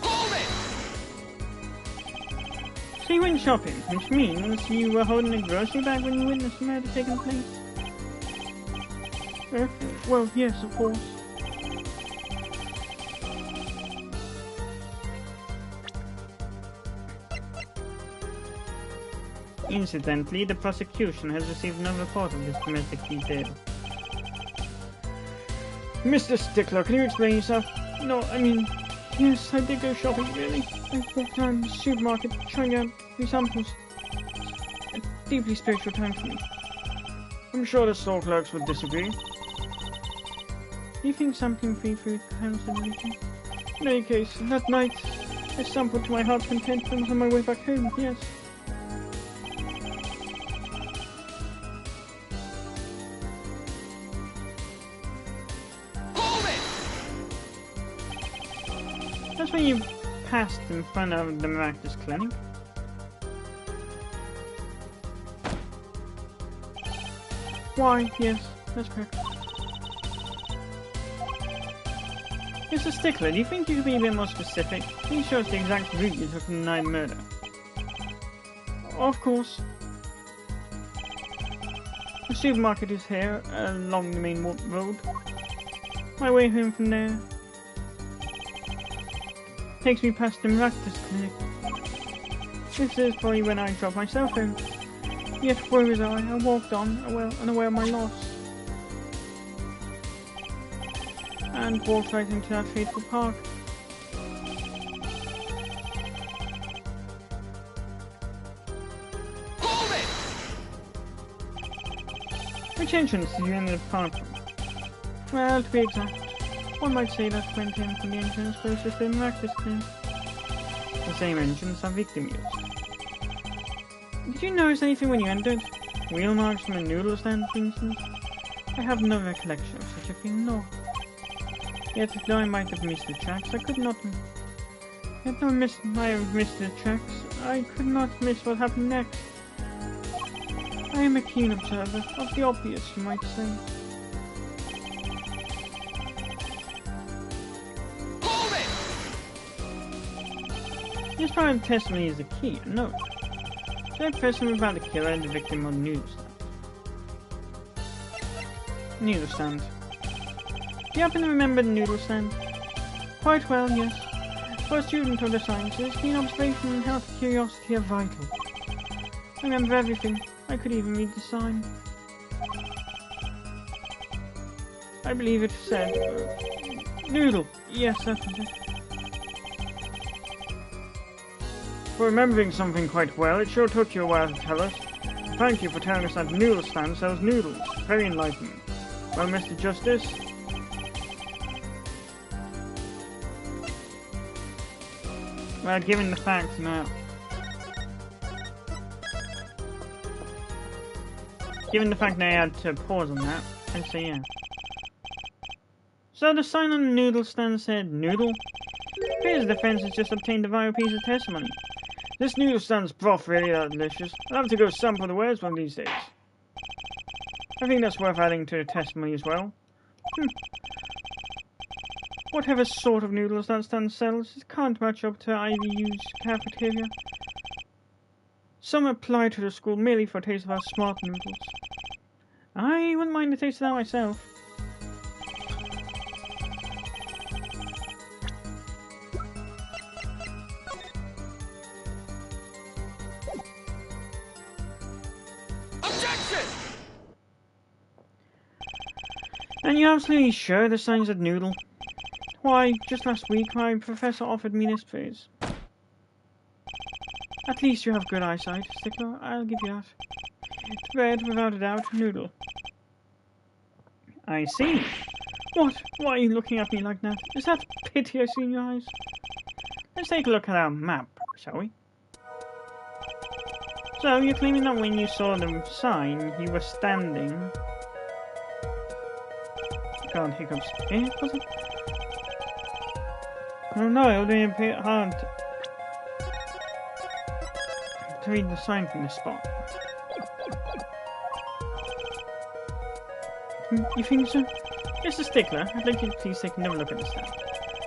Hold it! So you went shopping, which means you were holding a grocery bag when you witnessed the murder taking place. Well, yes, of course. Incidentally, the prosecution has received no report of this domestic detail. Mr. Stickler, can you explain yourself? No, I mean, yes, I did go shopping, really. I walked around the supermarket trying out new samples. deeply spiritual time for me. I'm sure the store clerks would disagree. Do you think sampling free food counts as religion? In any case, that night, I sampled to my heart's content and was on my way back home, yes. Hold it! That's when you passed in front of the Maractus Clinic. Why, yes, that's correct. Mr. Stickler, do you think you could be a bit more specific? Please show us the exact route you took to deny the murder. Of course. The supermarket is here, along the main road. My way home from there takes me past the Maractus Clinic. This is probably when I dropped myself home. Yet where was I walked on, unaware of my loss. And walked right into that fateful park. Hold it! Which entrance did you enter the park from? Well, to be exact, one might say that went in from the entrance closest to the Maractus Clinic. The same entrance our victim used. Did you notice anything when you entered? Wheel marks from a noodle stand, for instance? I have no recollection of such a thing, no. Yet, though I might have missed the tracks, I could not... Yet, though I might have missed the tracks, I could not miss what happened next. I am a keen observer of the obvious, you might say. Hold it! This part of the testimony is the key, I know. Should I press him about the killer and the victim on the noodle stand? Noodle stand. Do you happen to remember the noodle stand? Quite well, yes. For a student of the sciences, keen observation and healthy curiosity are vital. I remember everything. I could even read the sign. I believe it said... noodle. Yes, that was it. For remembering something quite well, it sure took you a while to tell us. Thank you for telling us that noodle stand sells noodles. Very enlightening. Well, Mr. Justice... Well, given the facts now... Given the fact that I had to pause on that, I'd say yeah. So the sign on the noodle stand said, noodle? Appears the defense has just obtained a vital piece of testimony. This noodle stand's broth really that delicious. I'll have to go sample the wares one of these days. I think that's worth adding to the testimony as well. Whatever sort of noodles that stand sells, it can't match up to IVU's cafeteria. Some apply to the school merely for a taste of our smart noodles. I wouldn't mind a taste of that myself. Objection! And you're absolutely sure the sign said noodle? Why, just last week my professor offered me this praise. At least you have good eyesight, Stickler, I'll give you that. The bread, without a doubt, noodle. I see. What? Why are you looking at me like that? Is that pity I see in your eyes? Let's take a look at our map, shall we? So, you're claiming that when you saw the sign, you were standing... God, hiccups. Eh? Was it? Oh no, it would be a bit hard to read the sign from this spot. You think so? Mr. Stickler, I'd like you to please take another look at the stand,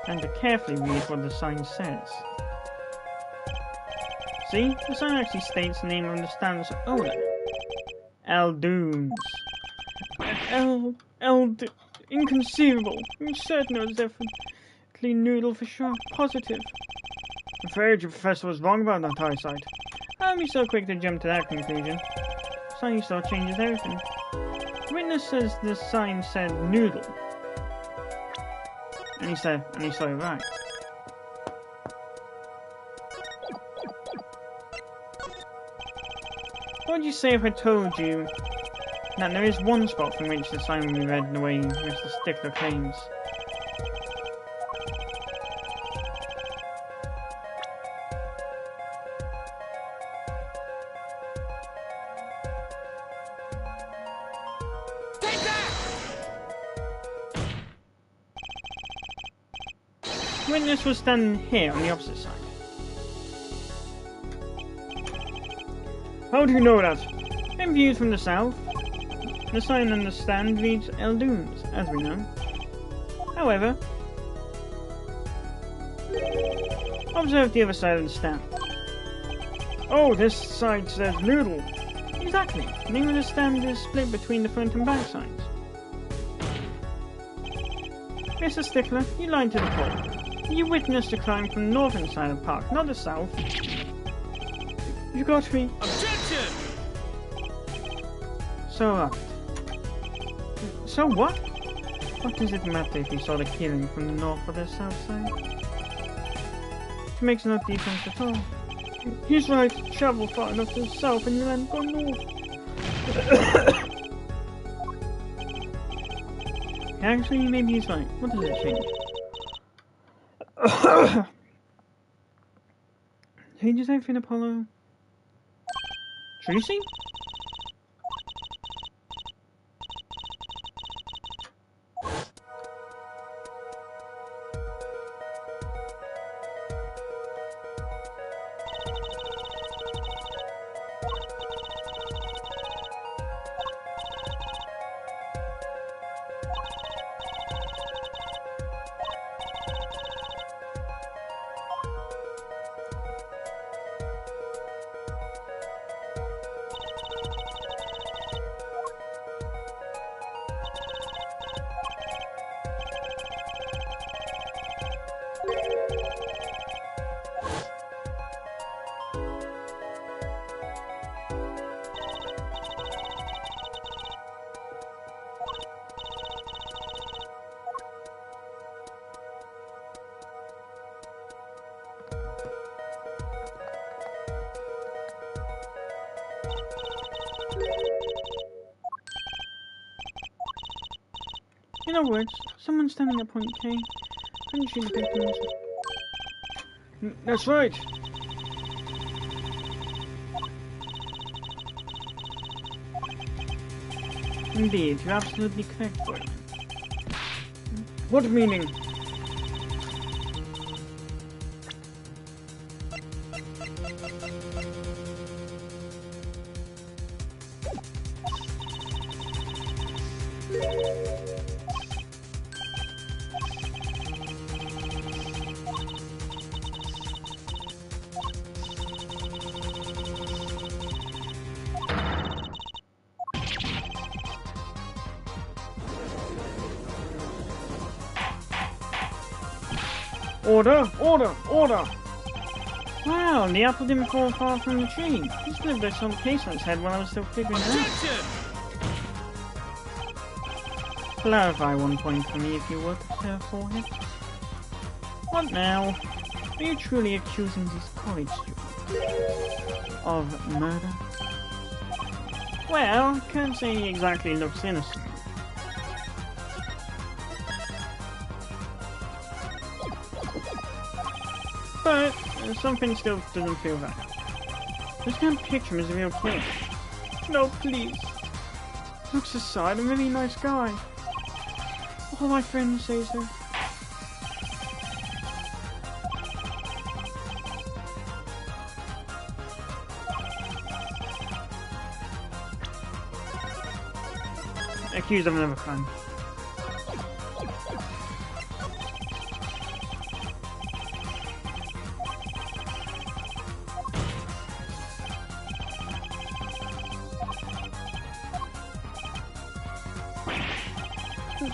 and to carefully read what the sign says. See? The sign actually states the name of the stand's owner. Eldoons. Inconceivable. I'm certain it was definitely noodle for sure. Positive. I'm afraid your professor was wrong about that eyesight. I'll be so quick to jump to that conclusion. Sign you saw changes everything. The witness says the sign said noodle. And he saw it right. What would you say if I told you that there is one spot from which the sign will be read the way Mr. Stickler claims? Take that! The witness was standing here on the opposite side. How do you know that? When viewed from the south, the sign on the stand reads Eldunes, as we know. However, observe the other side of the stand. Oh, this side says Noodle. Exactly. The name of the stand is split between the front and back sides. Mr. Stickler, you lied to the court. You witnessed the crime from the northern side of the park, not the south. You got me. Objection! So what? What does it matter if you saw the killing from the north or the south side? It makes no difference at all. He's right. Travel far enough to the south and you'll end go north. Actually, maybe he's right. What does it change? Changes everything, Apollo. Tracy? In other words, someone standing at point K couldn't shoot the victims. That's right. Indeed, you're absolutely correct, boy. What meaning? Order! Order! Order! Wow, the apple didn't fall far from the tree. This lived by some case on its head while I was still figuring it out. Objection! Clarify one point for me, if you would, Sir Forehead. What now? Are you truly accusing these college students of murder? Well, can't say he exactly looks innocent. But something still doesn't feel right. This can't picture him as a real kid. No, please. Looks aside, a really nice guy. All my friends say so. Accused of another crime.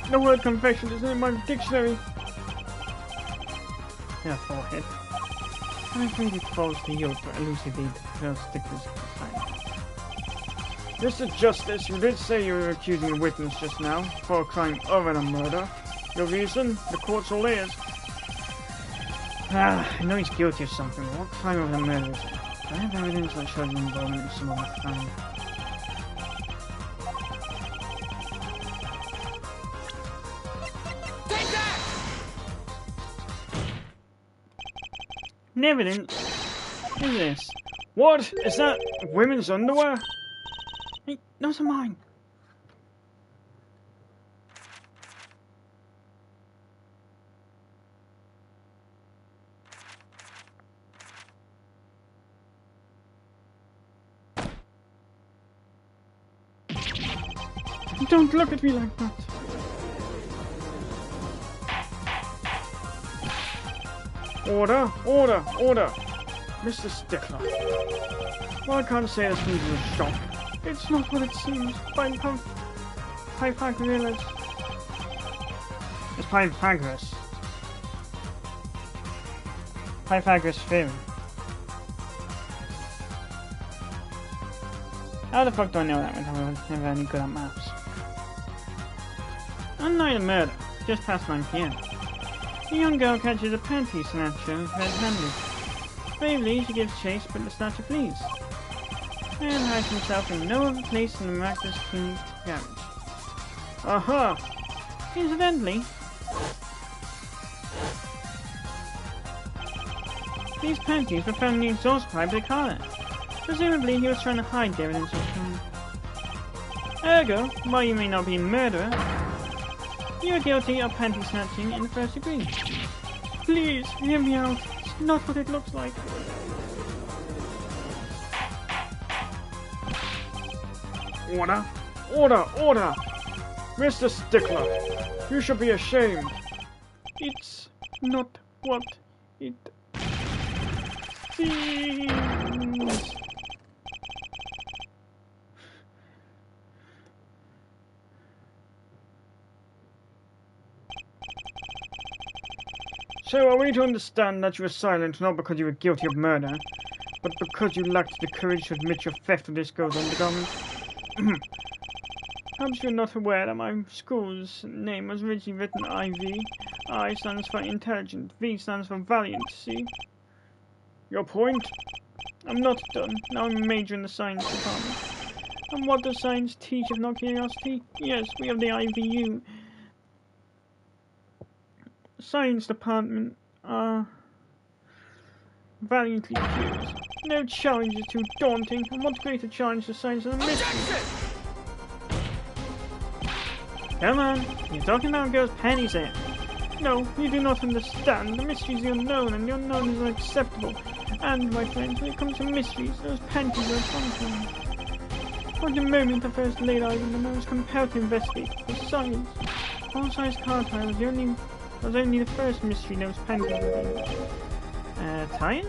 The word confession is in my dictionary. Yeah, Forehead. I think it falls to you to elucidate the Stickler's crime. Mr. Justice, you did say you were accusing a witness just now for a crime other than murder. Your reason? The court's all ears. I know he's guilty of something, but what crime other than murder is it? I have evidence that shows him involvement in some other crime. In evidence is this. What? Is that women's underwear? Hey, those are mine. Don't look at me like that. Order, order, order. Mr. Stickler. Well, I can't say this food was a shock. It's not what it seems. Pythagoras. It's Pythagoras. Pythagoras theorem. How the fuck do I know that when I was never any good at maths? One night of murder, just past 9 p.m. A young girl catches a panty snatcher red-handed. Bravely, she gives chase, but the snatcher flees. And hides himself in no other place than the miraculous clinic garage. Aha! Incidentally, these panties were found in the exhaust pipe of the car. Presumably, he was trying to hide the evidence of crime. Ergo, while you may not be a murderer, you are guilty of panty snatching in the first degree. Please, hear me out. It's not what it looks like. Order, order, order! Mr. Stickler, you should be ashamed. It's not what it seems. So are we to understand that you were silent not because you were guilty of murder, but because you lacked the courage to admit your theft of this girl's undergarments? Perhaps you're not aware that my school's name was originally written IV. I stands for intelligent, V stands for valiant, see? Your point? I'm not done. Now I'm a major in the science department. And what does science teach if not curiosity? Yes, we have the IVU. Science department are valiantly curious. No challenge is too daunting, and what greater challenge to science than a mystery? Come on, you're talking about girls' panties here. No, you do not understand. The mystery is the unknown, and the unknown is unacceptable. And, my friends, when it comes to mysteries, those panties are something. From the moment I first laid eyes on them, I was compelled to investigate for science. Full-size car tire was only the first mystery those panties were. Tire?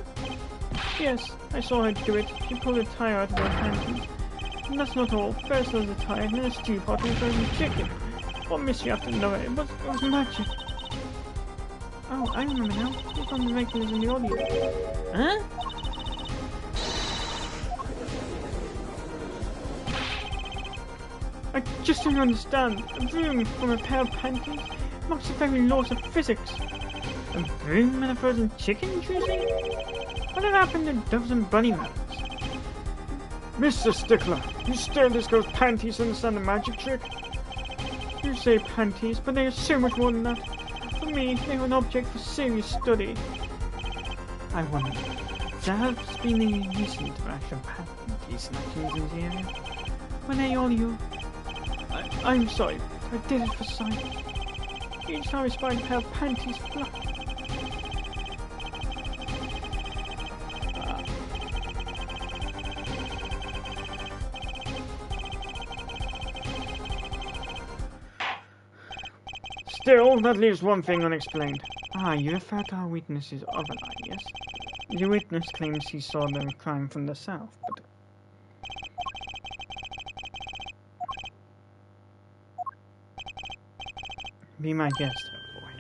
Yes, I saw her do it. She pulled a tire out of her panties. And that's not all. First there was a tire, and then a stew pot, and frozen chicken. What mystery after another? It was magic. Oh, I remember now. It's on the mechanism in the audio. Huh? I just don't understand. A broom from a pair of panties marks the very laws of physics. A broom and a frozen chicken, you say? What had happened to doves and bunny rabbits? Mr. Stickler, you stare at this girl's panties to understand the magic trick? You say panties, but they are so much more than that. For me, they are an object for serious study. I wonder, there has been a recent rash of panty snatchings in the area? Were they all you? I'm sorry, I did it for science. Each time I spied a pair of panties fly. Still, that leaves one thing unexplained. Ah, you refer to our witness's other lie, yes? The witness claims he saw the crime from the south, but... Be my guest, boy.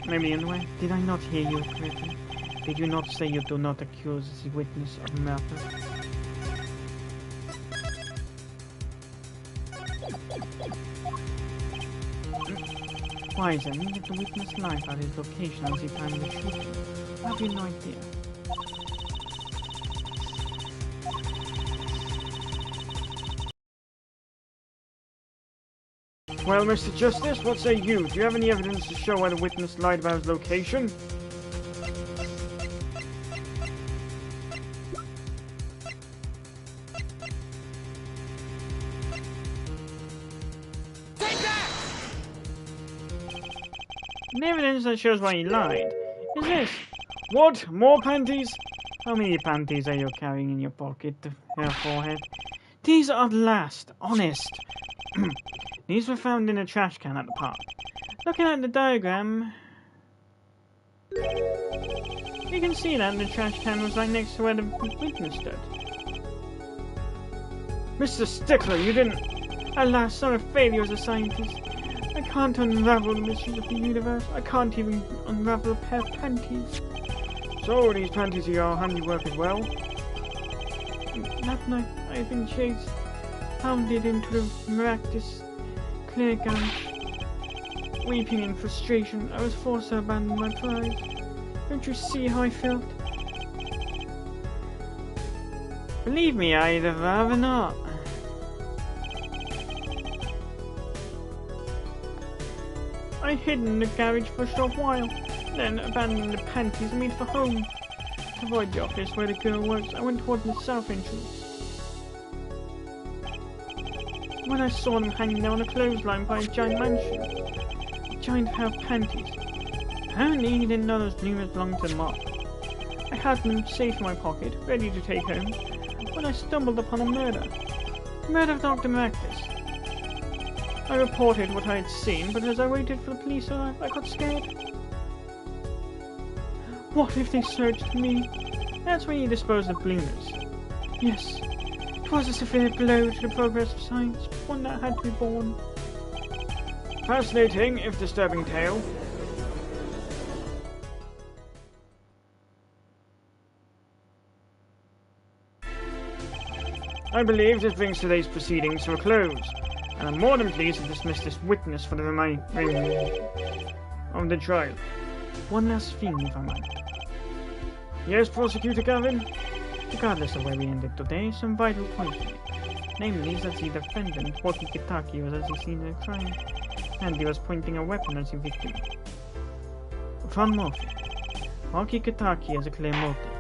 Maybe anyway, did I not hear you correctly? Did you not say you do not accuse the witness of murder? Why then, did the witness lie about his location as he planned the shooting? I have no idea. Well, Mr. Justice, what say you? Do you have any evidence to show why the witness lied about his location? The evidence that shows why he lied is this. What? More panties? How many panties are you carrying in your pocket, your forehead? These are the last, honest. These were found in a trash can at the park. Looking at the diagram, you can see that the trash can was right next to where the witness stood. Mr. Stickler, you didn't... Alas, I'm a failure as a scientist. I can't unravel the mysteries of the universe. I can't even unravel a pair of panties. So, these panties are your handiwork as well? That night, I had been chased, hounded into the miraculous clinic and, weeping in frustration, I was forced to abandon my prize. Don't you see how I felt? Believe me, I'd have rather not. I hid in the garage for a short while, then abandoning the panties and made for home. To avoid the office where the girl works, I went toward the south entrance. When I saw them hanging there on a clothesline by a giant mansion, a giant pair of panties. Apparently he didn't know those bloomers belonged to the mob. I had them safe in my pocket, ready to take home, when I stumbled upon a murder. The murder of Dr. Miraculous. I reported what I had seen, but as I waited for the police to arrive, I got scared. What if they searched me? That's when you dispose of bloomers. Yes, it was a severe blow to the progress of science, but one that had to be borne. Fascinating, if disturbing tale. I believe this brings today's proceedings to a close, and I'm more than pleased to dismiss this witness for the remainder of the trial. One last thing, if I might. Yes, Prosecutor Gavin? Regardless of where we ended today, some vital points to make. Namely, that the defendant, Waki Kitaki, was at the scene of the crime, and he was pointing a weapon at the victim. One more thing. Waki Kitaki has a clear motive.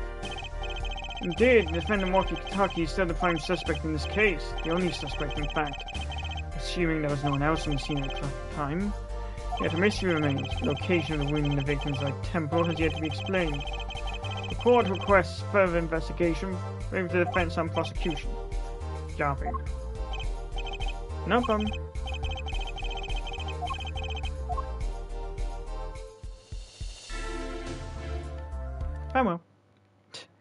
Indeed, defendant Waki Kitaki is still the prime suspect in this case, the only suspect in fact. Assuming there was no one else on the scene at the time, yet a mystery remains. The location of the wound in the victim's right temple has yet to be explained. The court requests further investigation, both the defense and prosecution. Gavin. No problem. Farewell.